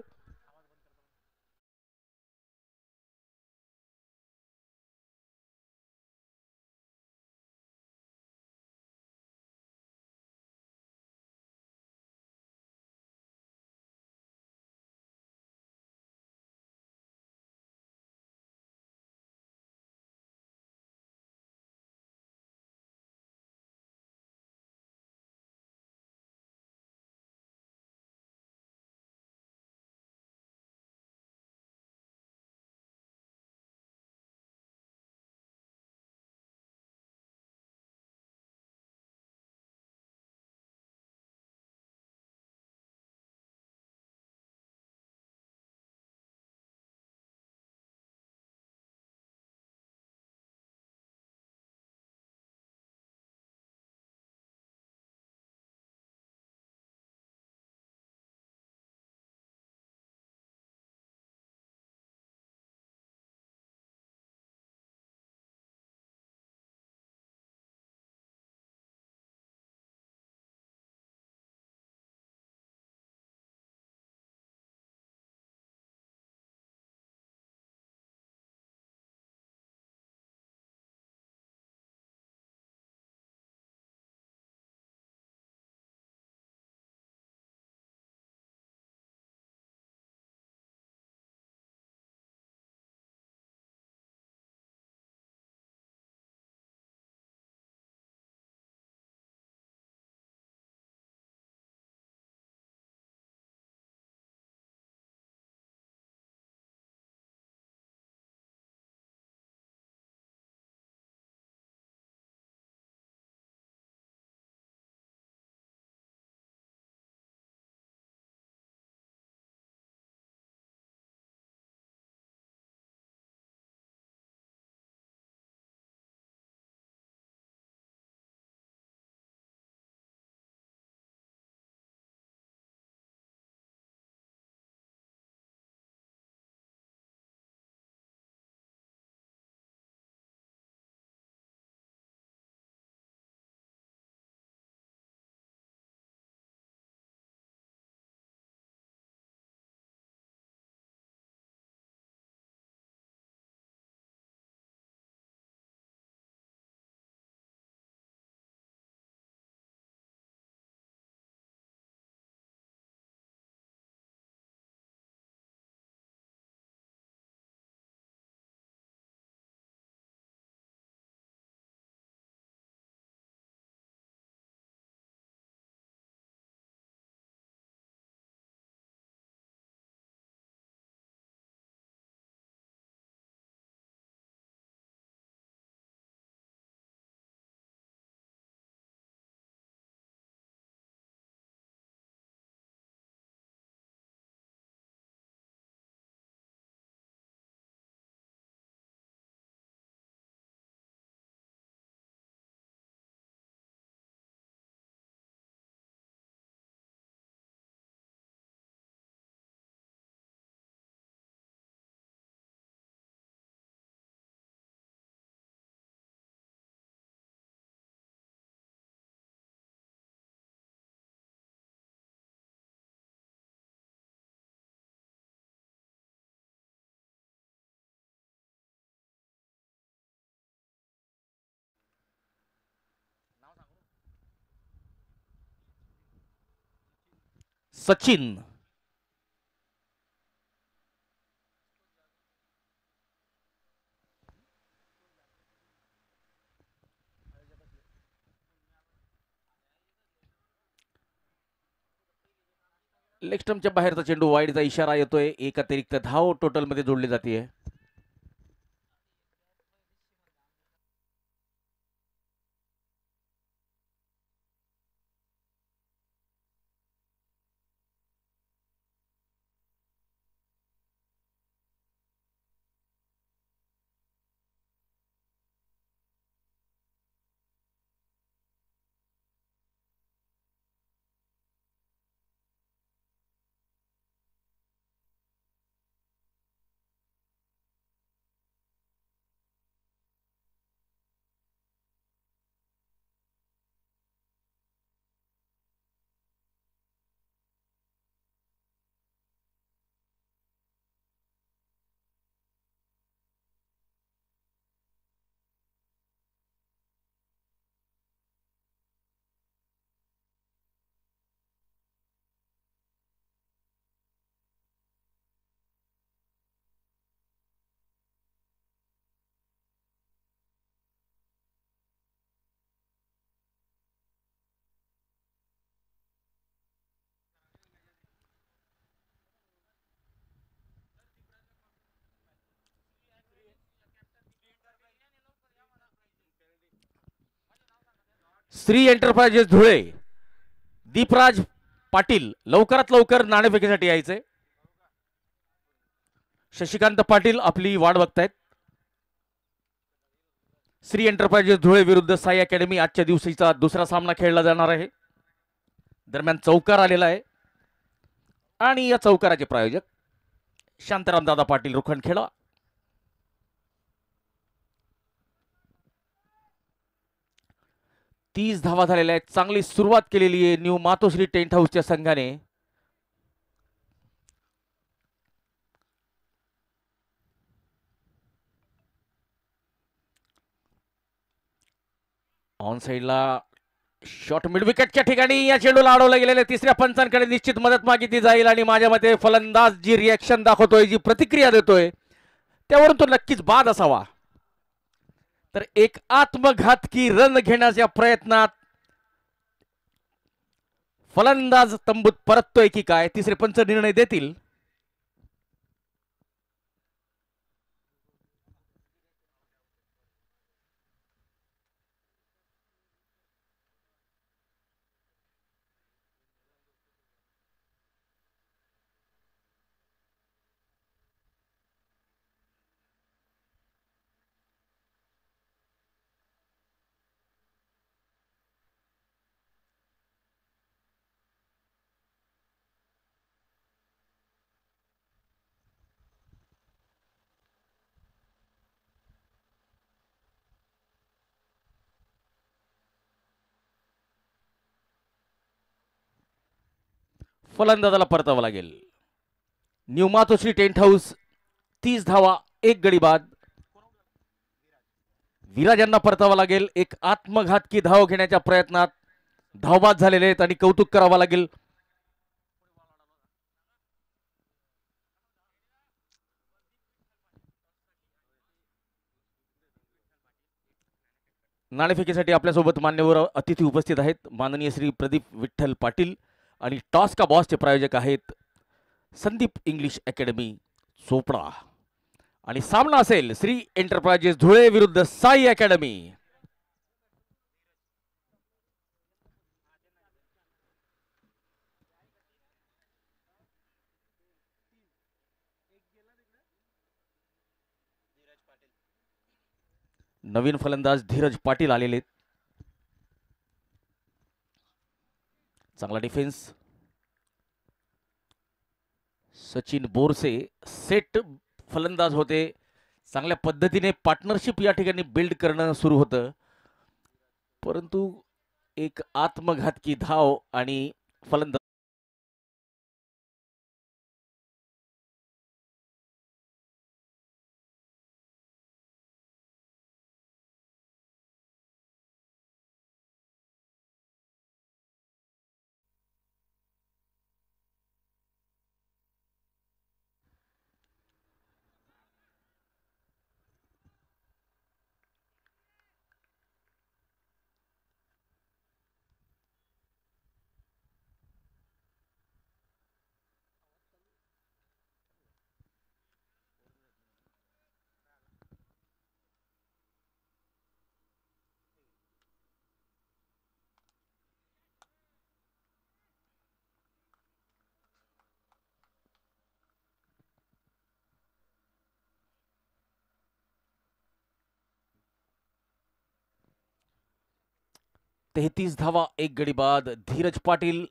सचिन. लेग स्टंपच्या बाहेरचा चेंडू, वाईडचा इशारा येतोय. एक अतिरिक्त धाव टोटल मध्ये जोडली जाते. श्री एंटरप्राइजेस धुळे, दीपराज पाटील लवकरात लवकर नाणेफेकीसाठी यायचे. शशिकांत पाटील आपली वाट बघतायत. श्री एंटरप्राइजेस धुळे विरुद्ध साई अकॅडमी आजच्या दिवशीचा दुसरा सामना खेळला जाणार आहे. दरम्यान चौकार आलेला आहे आणि या चौकाराचे प्रायोजक शांताराम दादा पाटील रुखंडखेडा. तीस धावा झालेल्या आहेत. चांगली सुरुवात केलेली आहे न्यू मातोश्री टेंट हाऊसच्या संघाने. ऑन साइडला शॉट मिड विकेटच्या ठिकाणी या चेंडूला अडवलं गेलेलं. तिसऱ्या पंचांकडे निश्चित मदत मागितली जाईल आणि माझ्या मते फलंदाज जी रिॲक्शन दाखवतोय, जी प्रतिक्रिया देतोय, त्यावरून तो नक्कीच बाद असावा. तर एक आत्मघातकी रन घेण्याच्या प्रयत्नात फलंदाज तंबूत परततोय की काय, तिसरे पंच निर्णय देतील. फलंदाजाला परतावं लागेल. न्यू मातोश्री टेंट हाऊस 30 धावा, एक गडी बाद. विराज यांना परतावं लागेल. एक आत्मघातकी धाव घेण्याच्या प्रयत्नात धावबाद झालेले आहेत आणि कौतुक करावं लागेल. नाणेफेकीसाठी आपल्यासोबत मान्यवर अतिथी उपस्थित आहेत. माननीय श्री प्रदीप विठ्ठल पाटील आणि टॉस का बॉसचे प्रायोजक आहेत संदीप इंग्लिश अकॅडमी चोपडा. आणि सामना असेल श्री एंटरप्राइजेस धुळे विरुद्ध साई अकॅडमी. नवीन फलंदाज धीरज पाटील आलेले. चांगला डिफेन्स. सचिन बोरसे सेट फलंदाज होते. चांगल्या पद्धतीने पार्टनरशिप या ठिकाणी बिल्ड करणं सुरू होतं, परंतु एक आत्मघातकी धाव आणि फलंदाज 33 धावा, एक गडी बाद. धीरज पाटील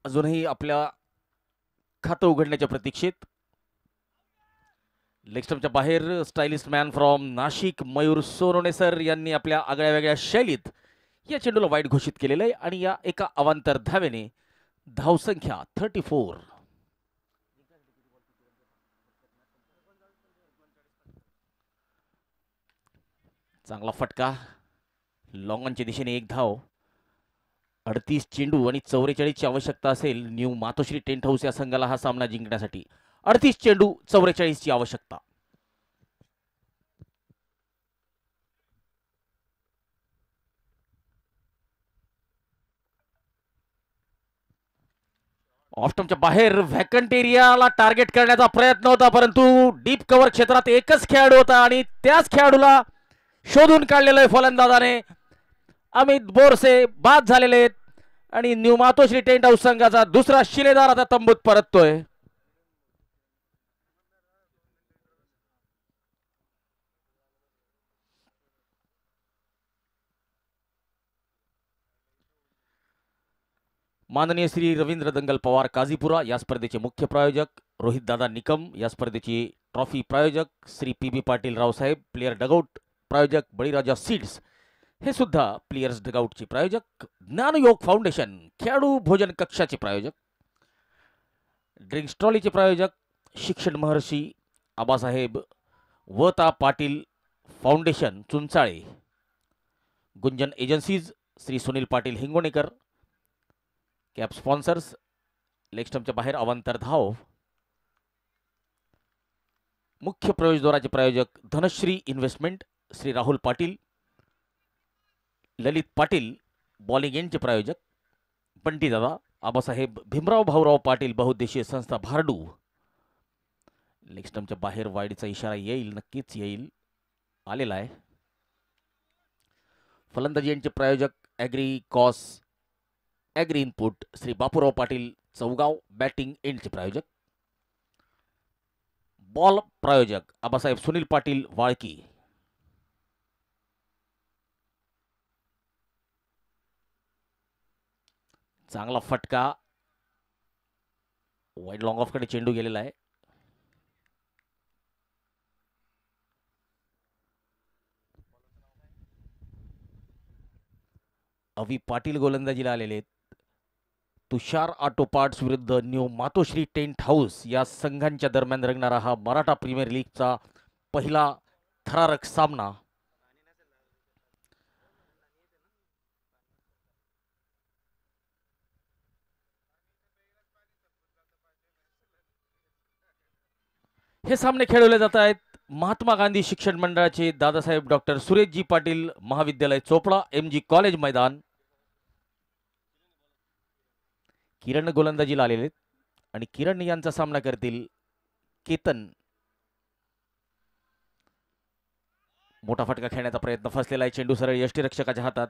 अजूनही आपल्या खातं उघडण्याच्या प्रतीक्षेत. लेग स्टंपच्या बाहेर stylist man from Nashik Mayur Sonone sir यांनी आपल्या आगळ्या वेगळ्या शैलीत या चेंडूला वाईट घोषित केलेलं आहे आणि या एका अवांतर धावेने धावसंख्या 34. चांगला फटका, लॉंग ऑनच्या दिशेने एक धाव. 38 चेंडू आणि 44 ची आवश्यकता असेल न्यू मातोश्री टेंट हाऊस या संघाला हा सामना जिंकण्यासाठी. 38 चेंडू 44 ची आवश्यकता. ऑफस्टंपच्या बाहेर व्हॅकंट एरियाला टार्गेट करण्याचा प्रयत्न होता, परंतु डीप कव्हर क्षेत्रात एकच खेळाडू होता आणि त्याच खेळाडूला शोधून काढलेलं आहे फलंदाजाने. अमित बोरसे बाद झालेले आहेत आणि न्यू मातोश्री टेंट हाऊस संघाचा दुसरा शिलेदार आता तंबूत परततोय. माननीय श्री रवींद्र दंगल पवार काझीपुरा या स्पर्धेचे मुख्य प्रायोजक, रोहित दादा निकम या स्पर्धेची ट्रॉफी प्रायोजक, श्री पी बी पाटील रावसाहेब प्लेयर डगआउट प्रायोजक, बळीराजा सीड्स हे सुद्धा प्लेयर्स डगआउटचे प्रायोजक, ज्ञानयोग फाउंडेशन खेळाडू भोजन कक्षाचे प्रायोजक, ड्रिंक्स ट्रॉलीचे प्रायोजक, शिक्षण महर्षी Abasaheb Vata Patil foundation Chunchale, Gunjan agencies Shri Sunil Patil Hingonekar, cap sponsors. Leg स्टंपच्या बाहेर अवांतर धाव. मुख्य प्रवेशद्वाराचे प्रायोजक धनश्री इन्व्हेस्टमेंट श्री राहुल पाटील, ललित पाटील बॉलिंग एंडचे प्रायोजक, बंटी दादा आबासाहेब भीमराव भाऊराव पाटील बहुउद्देशीय संस्था भारडू. लेग स्टंपच्या बाहेर वाईडचा इशारा येईल, नक्कीच येईल, आलेला आहे. फलंदाजी एंडचे प्रायोजक agri cos agri input Shri Bapurao Patil Chaugaon, batting एंडचे प्रायोजक, बॉल प्रायोजक आबासाहेब सुनील पाटील वाळकी. चांगला फटका, वाईड लॉंग ऑफ कडे चेंडू गेलेला आहे. अवी पाटील गोलंदाजीला आलेले आहेत. तुषार ऑटो पार्ट्स विरुद्ध न्यू मातोश्री टेंट हाऊस या संघांच्या दरम्यान रंगणारा हा मराठा प्रीमियर लीगचा पहिला थरारक सामना. हे सामने खेळवले जात आहेत महात्मा गांधी शिक्षण मंडळाचे दादासाहेब डॉक्टर सुरेशजी पाटील महाविद्यालय चोपडा MG कॉलेज मैदान. किरण गोलंदाजीला आलेले आणि किरण यांचा सामना करतील केतन. मोठा फटका खेळण्याचा प्रयत्न फसलेला आहे. चेंडू सरळ यष्टीरक्षकाच्या हातात.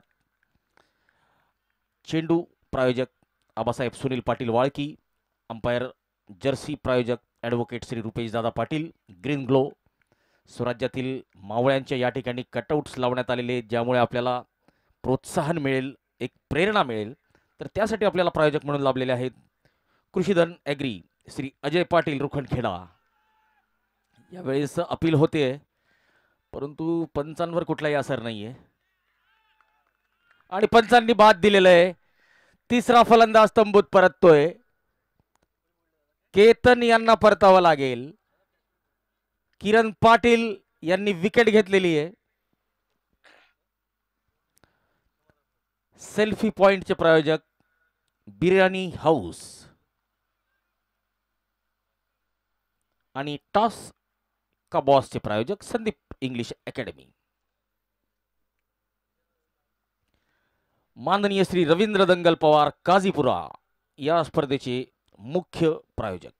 चेंडू प्रायोजक आबासाहेब सुनील पाटील वाळकी, अंपायर जर्सी प्रायोजक advocate Shri Rupesh Dada Patil. Green glow स्वराज्यातील मावळ्यांच्या या ठिकाणी कटआउट्स लावण्यात आलेले, ज्यामुळे आपल्याला प्रोत्साहन मिळेल, एक प्रेरणा मिळेल. तर त्यासाठी आपल्याला प्रायोजक म्हणून लाभलेले आहेत कृषीधन ॲग्री श्री अजय पाटील रुखणखेडा. यावेळेस अपील होते, परंतु पंचांवर कुठलाही असर नाहीये आणि पंचांनी बाद दिलेलं आहे. तिसरा फलंदाज तंबूत परततोय. केतन यांना परतावं लागेल. किरण पाटील यांनी विकेट घेतलेली आहे. सेल्फी पॉइंटचे प्रायोजक बिर्याणी हाऊस आणि टॉस का बॉसचे प्रायोजक संदीप इंग्लिश अकॅडमी. माननीय श्री रवींद्र दंगल पवार काझीपुरा या स्पर्धेचे मुख्य प्रायोजक.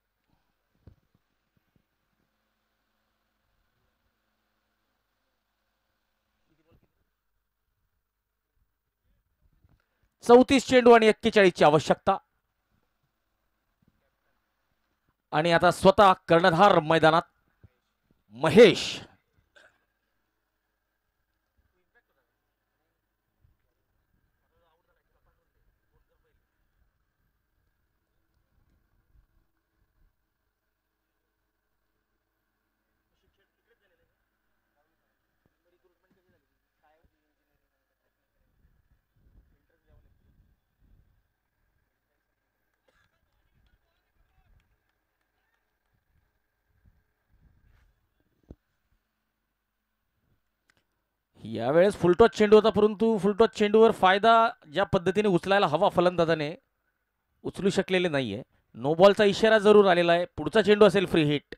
चौतीस चेंडू आणि 41 ची आवश्यकता. आणि आता स्वतः कर्णधार मैदानात महेश. यावेळेस फुलटॉस चेंडू होता, परंतु फुलटॉस चेंडूवर फायदा ज्या पद्धतीने उचलायला हवा फलंदाजाने उचलू शकलेले नाहीये. नो बॉलचा इशारा जरूर आलेला आहे. पुढचा चेंडू असेल फ्री हिट.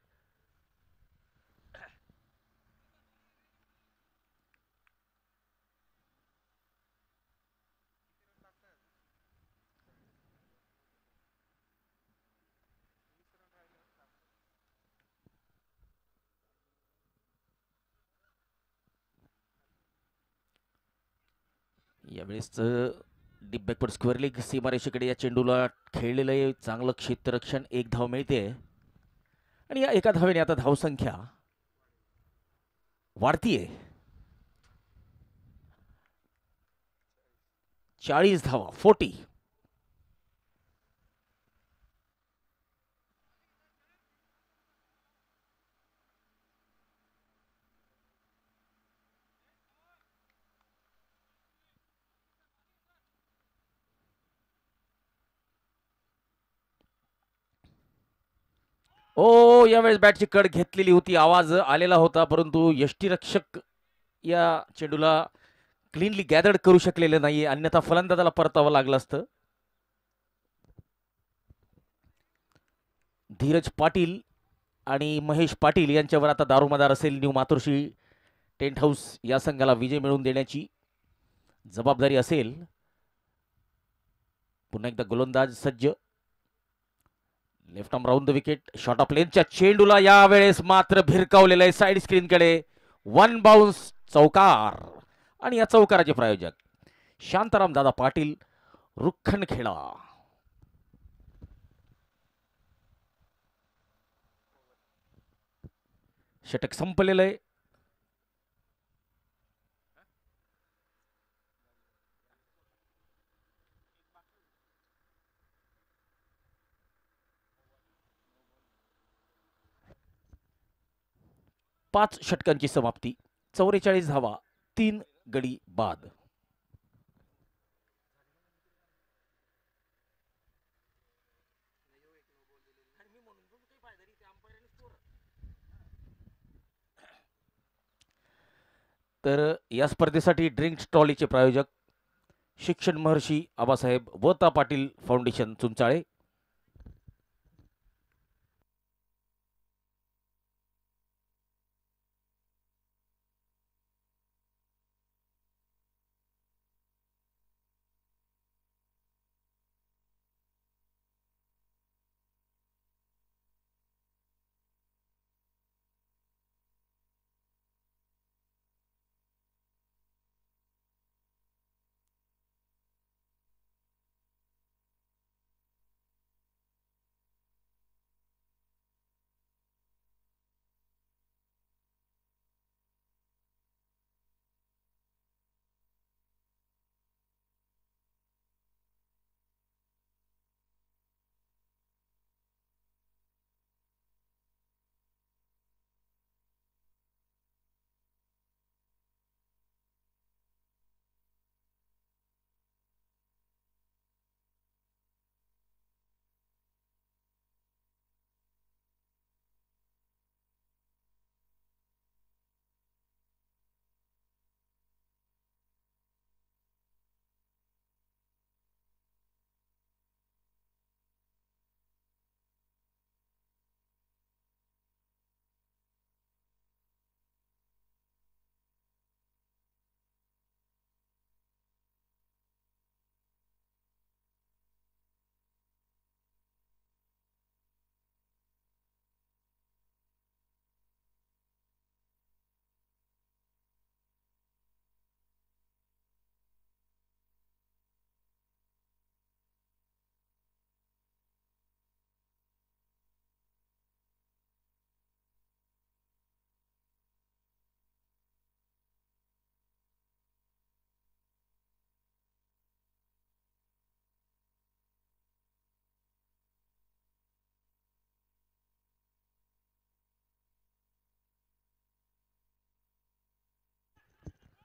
यावेळेस डीप बॅकवर्ड स्क्वेअर लेग सीमारेषेकडे या चेंडूला खेळलेलं आहे. चांगलं क्षेत्ररक्षण. एक धाव मिळते आणि या एका धावेने आता धावसंख्या वाढतीये. 40 धावा. 40. ओ, यावेळेस बॅटची कड घेतलेली होती. आवाज आलेला होता, परंतु यष्टीरक्षक या चेंडूला क्लीनली गॅदर्ड करू शकलेले नाही. अन्यथा फलंदाजाला परतावं लागलं असतं. धीरज पाटील आणि महेश पाटील यांच्यावर आता दारोमदार असेल. न्यू मातोश्री टेंट हाऊस या संघाला विजय मिळवून देण्याची जबाबदारी असेल. पुन्हा एकदा गोलंदाज सज्ज. Left arm round the wicket. Short of लेनच्या चेंडूला यावेळेस मात्र भिरकावलेलं आहे साईड स्क्रीनकडे. One bounce. चौकार. आणि या चौकाराचे प्रायोजक शांताराम दादा पाटील, रुखणखेडा. षटक संपलेलं आहे. पाच षटकांची समाप्ती. 44 धावा. 3 गडी बाद. तर या स्पर्धेसाठी ड्रिंक्स ट्रॉलीचे प्रायोजक शिक्षण महर्षी आबासाहेब वता पाटील फाउंडेशन चुंचाळे.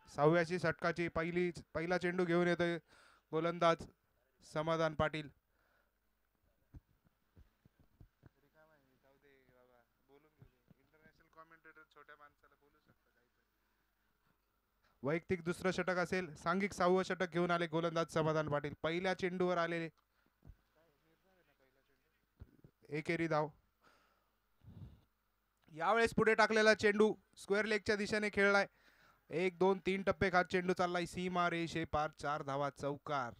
सहाव्याची षटकाची पहिला चेंडू घेऊन येतोय गोलंदाज समाधान पाटील. वैयक्तिक दुसरं षटक असेल. सांघिक 6वं षटक घेऊन आले गोलंदाज समाधान पाटील. पहिल्या चेंडूवर आलेले एकेरी धाव. यावेळेस पुढे टाकलेला चेंडू स्क्वेअर लेगच्या दिशेने खेळलाय. 1 2 3 टप्पे खात चेंडू चाललाय सीमा रेषे पार. 4 धावा चौकार.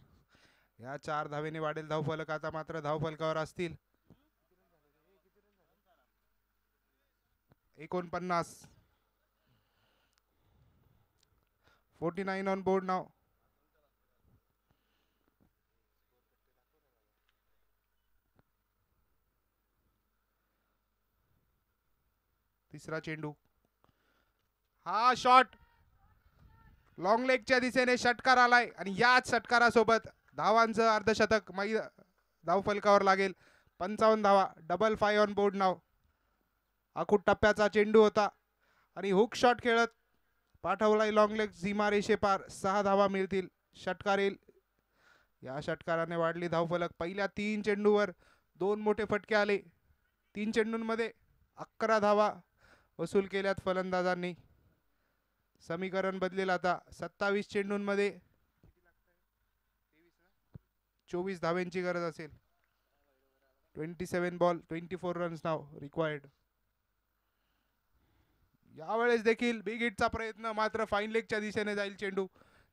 या 4 धावेने वाढेल धावफलक. आता मात्र धावफलकावर असतील 49. 49 ऑन बोर्ड नाव. तिसरा चेंडू. हा शॉट लॉंग लेगच्या दिशेने षटकार आलाय आणि याच षटकारासोबत धावांचं अर्धशतक धावफलकावर लागेल. 55 धावा. डबल 5 ऑन बोर्ड नाव. आखूट टप्प्याचा चेंडू होता आणि हुक शॉट खेळत पाठवलाय लॉंग लेग सीमा रेषे पार. 6 धावा मिळतील. षटकार येईल. या षटकाराने वाढली धावफलक. पहिल्या 3 चेंडूवर 2 मोठे फटके आले. 3 चेंडूंमध्ये 11 धावा वसूल केल्यात फलंदाजांनी. समीकरण बदलेल आता. 27 चेंडूंमध्ये 24 धावेंची गरज असेल. 27 बॉल 24 रन्स नाव रिक्वायर्ड. यावेळेस देखील बिग हिटचा प्रयत्न. मात्र फाईन लेगच्या दिशेने जाईल चेंडू.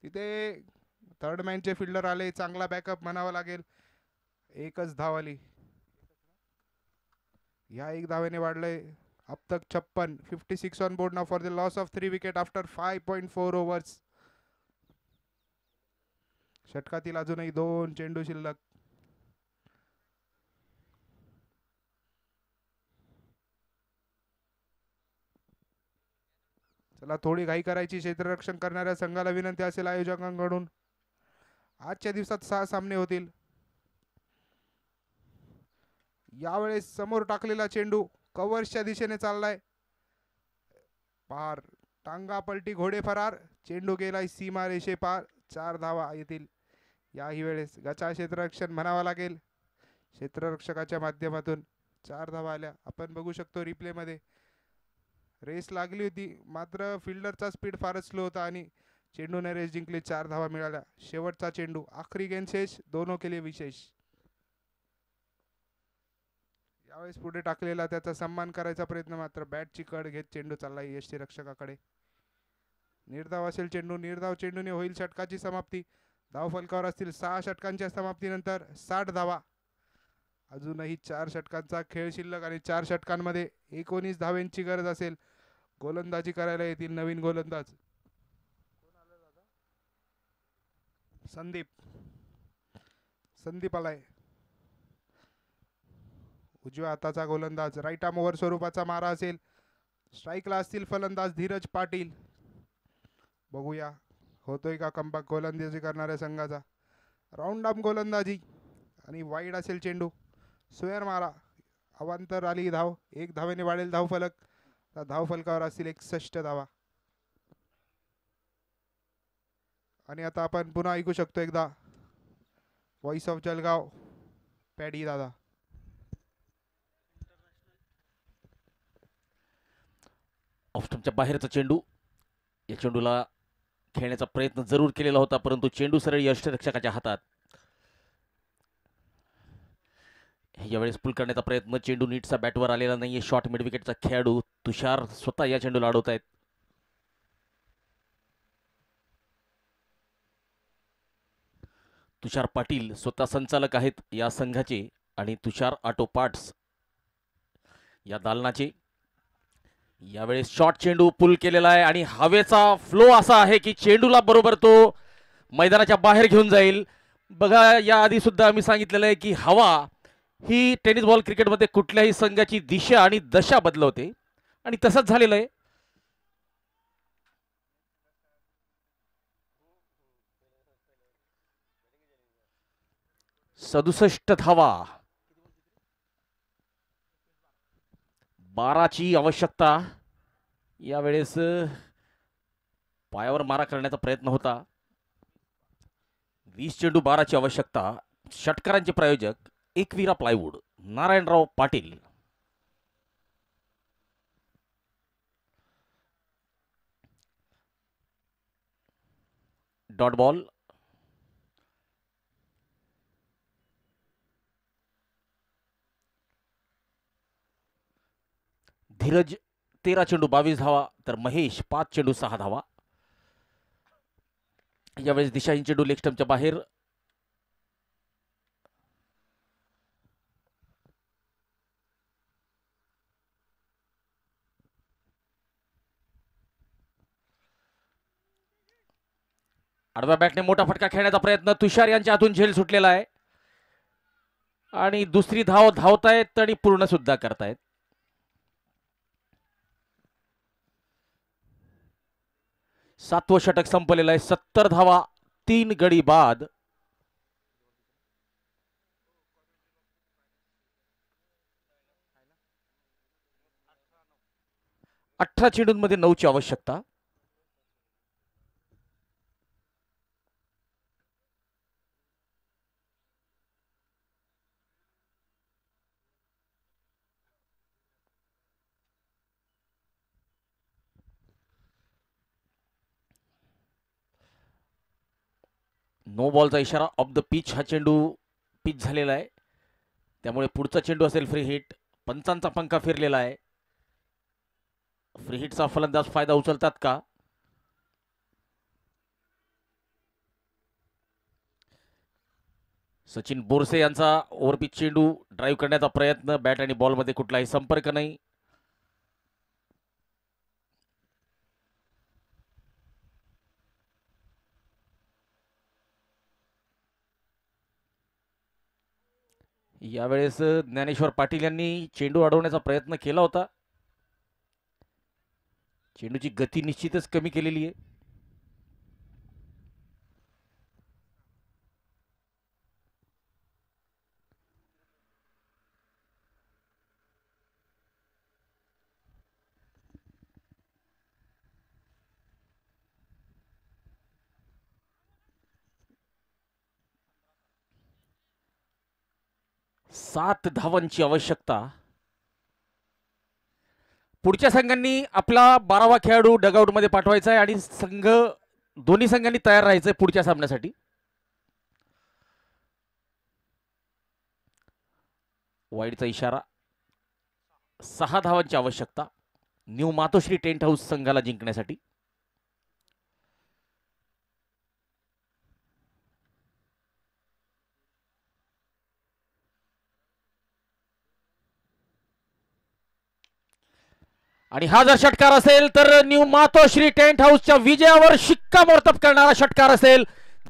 तिथे थर्ड मॅनचे फिल्डर आले. चांगला बॅकअप म्हणावा लागेल. एकच धाव आली. या 1 धावेने वाढलंय. अब तक 56. 56 on board now for the loss of 3 wicket after 5.4 overs. षटकातील अजूनही 2 चेंडू शिल्लक. चला थोडी घाई करायची. क्षेत्ररक्षण करणाऱ्या संघाला विनंती असेल आयोजकांकडून. आजच्या दिवसात 6 सामने होतील. यावेळेस समोर टाकलेला चेंडू कव्हर्सच्या दिशेने चाललाय पार. टांगा पलटी घोडे फरार. चेंडू गेलाय सीमा रेषे पार. 4 धावा येतील. याही वेळेस गचा क्षेत्ररक्षण म्हणावा लागेल. क्षेत्ररक्षकाच्या माध्यमातून 4 धावा आल्या. आपण बघू शकतो रिप्ले मध्ये. रेस लागली होती मात्र फिल्डरचा स्पीड फारच स्लो होता आणि चेंडूने रेस जिंकली. 4 धावा मिळाल्या. शेवटचा चेंडू. आखरी गेंद शेष. दोनों के लिए विशेष. यावेळेस पुढे टाकलेला त्याचा सन्मान करायचा प्रयत्न. मात्र बॅटची कड घेत चेंडू चाललाय यष्टीरक्षकाकडे. निर्धाव असेल चेंडू. निर्धाव चेंडूने होईल षटकाची समाप्ती. धाव फलकावर असतील 6 षटकांच्या समाप्तीनंतर 60 धावा. अजूनही 4 षटकांचा खेळ शिल्लक आणि 4 षटकांमध्ये 19 धावेंची गरज असेल. गोलंदाजी करायला येतील नवीन गोलंदाज. संदीप आलाय. उजव्या हाताचा गोलंदाज. राईट आर्म ओव्हर स्वरूपाचा मारा असेल. स्ट्राईकला असतील फलंदाज धीरज पाटील. बघूया होतोय का कमबॅक गोलंदाजी करणाऱ्या संघाचा. राऊंड आर्म गोलंदाजी आणि वाईड असेल चेंडू. स्क्वेअर मारा. अवांतर आली धाव. 1 धावेने वाढेल धावफलक. धावफलकावर असतील 61 धावा. आणि आता आपण पुन्हा ऐकू शकतो एकदा व्हॉइस ऑफ जळगाव पॅडी दादा. ऑफस्टंपच्या बाहेरचा चेंडू. या चेंडूला खेळण्याचा प्रयत्न जरूर केलेला होता परंतु चेंडू सरळ यष्टीरक्षकाच्या हातात. यावेळेस पुल करण्याचा प्रयत्न. चेंडू नीटचा बॅटवर आलेला नाहीये. शॉर्ट मिड विकेटचा खेळाडू तुषार स्वतः या चेंडूला अडवत आहेत. तुषार पाटील स्वतः संचालक आहेत या संघाचे आणि तुषार ऑटो पार्ट्स या दालनाचे. यावेळेस शॉर्ट चेंडू पुल केलेला आहे आणि हवेचा फ्लो असा आहे की चेंडूला बरोबर तो मैदानाच्या बाहेर घेऊन जाईल. बघा याआधी सुद्धा आम्ही सांगितलेलं आहे की हवा ही टेनिस बॉल क्रिकेटमध्ये कुठल्याही संघाची दिशा आणि दशा बदलवते आणि तसंच झालेलं आहे. सदुसष्ट धावा. 12ची आवश्यकता. यावेळेस पायावर मारा करण्याचा प्रयत्न होता. 20 चेंडू 12ची आवश्यकता. षटकारांचे प्रायोजक Ekvira plywood Narayanrao Patil. Dot ball. Dheeraj 13 चेंडू 22 धावा, तर महेश 5 चेंडू 6 धावा. यावेळेस दिशाहीन चेंडू लेग स्टंपच्या बाहेर. आडव्या बॅटने मोठा फटका खेळण्याचा प्रयत्न. तुषार यांच्या हातून झेल सुटलेला आहे आणि दुसरी धाव धावतायत आणि पूर्ण सुद्धा करतायत. सातवं षटक संपलेलं आहे. 70 धावा, 3 गडी बाद. अठरा चेंडूंमध्ये 9ची आवश्यकता. नो बॉलचा इशारा. ऑफ द पिच हा चेंडू पिच झालेला आहे, त्यामुळे पुढचा चेंडू असेल फ्री हिट. पंचांचा पंखा फिरलेला आहे. फ्री हिटचा फलंदाज फायदा उचलतात का? सचिन बोरसे यांचा ओव्हरपिच चेंडू ड्राईव्ह करण्याचा प्रयत्न. बॅट आणि बॉलमध्ये कुठलाही संपर्क नाही. यावेळेस ज्ञानेश्वर पाटील यांनी चेंडू अडवण्याचा प्रयत्न केला होता. चेंडूची गती निश्चितच कमी केलेली आहे. सात धावांची आवश्यकता. पुढच्या संघांनी आपला 12वा खेळाडू डगआउट मध्ये पाठवायचा आहे आणि दोन्ही संघांनी तयार राहायचंय पुढच्या सामन्यासाठी. वाईडचा इशारा. 6 धावांची आवश्यकता न्यू मातोश्री टेंट हाऊस संघाला जिंकण्यासाठी. आणि हा जर षटकार असेल तर न्यू मातोश्री टेंट हाऊसच्या विजयावर शिक्कामोर्तब करणारा षटकार असेल.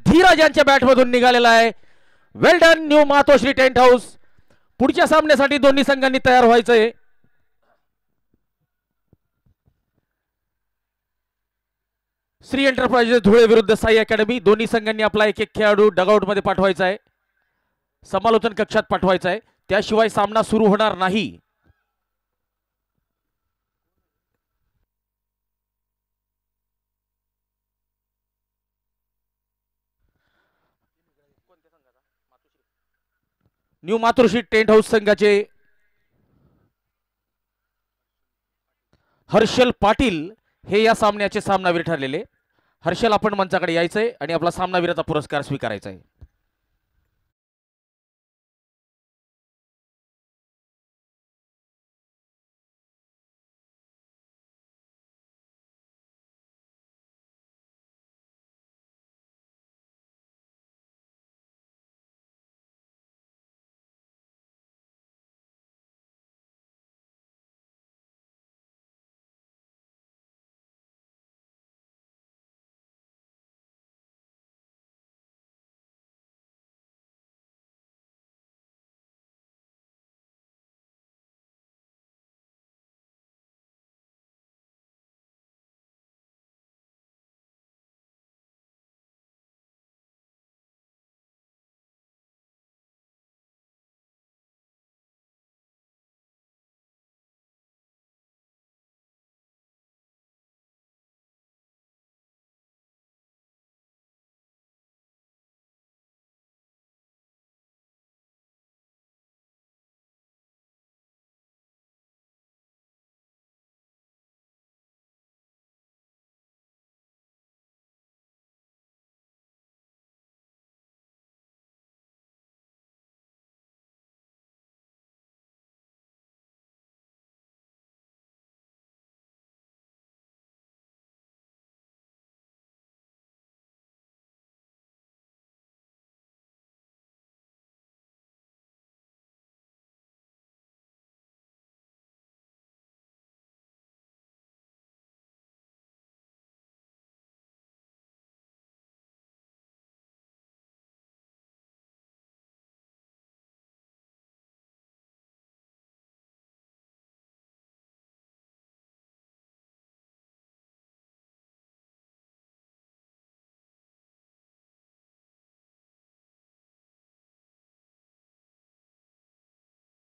धीरज यांच्या बॅटमधून निघालेला आहे. वेल डन न्यू मातोश्री टेंट हाऊस. पुढच्या सामन्यासाठी दोन्ही संघांनी तयार व्हायचंय. श्री एंटरप्राइजेस धुळे विरुद्ध साई अकॅडमी. दोन्ही संघांनी आपला एक एक खेळाडू डगआउट मध्ये पाठवायचा आहे, समालोचन कक्षात पाठवायचा आहे, त्याशिवाय सामना सुरू होणार नाही. न्यू मातोश्री टेंट हाऊस संघाचे हर्षल पाटील हे या सामन्याचे सामनावीर ठरलेले. हर्षल, आपण मंचाकडे यायचंय आणि आपला सामनावीराचा पुरस्कार स्वीकारायचा आहे.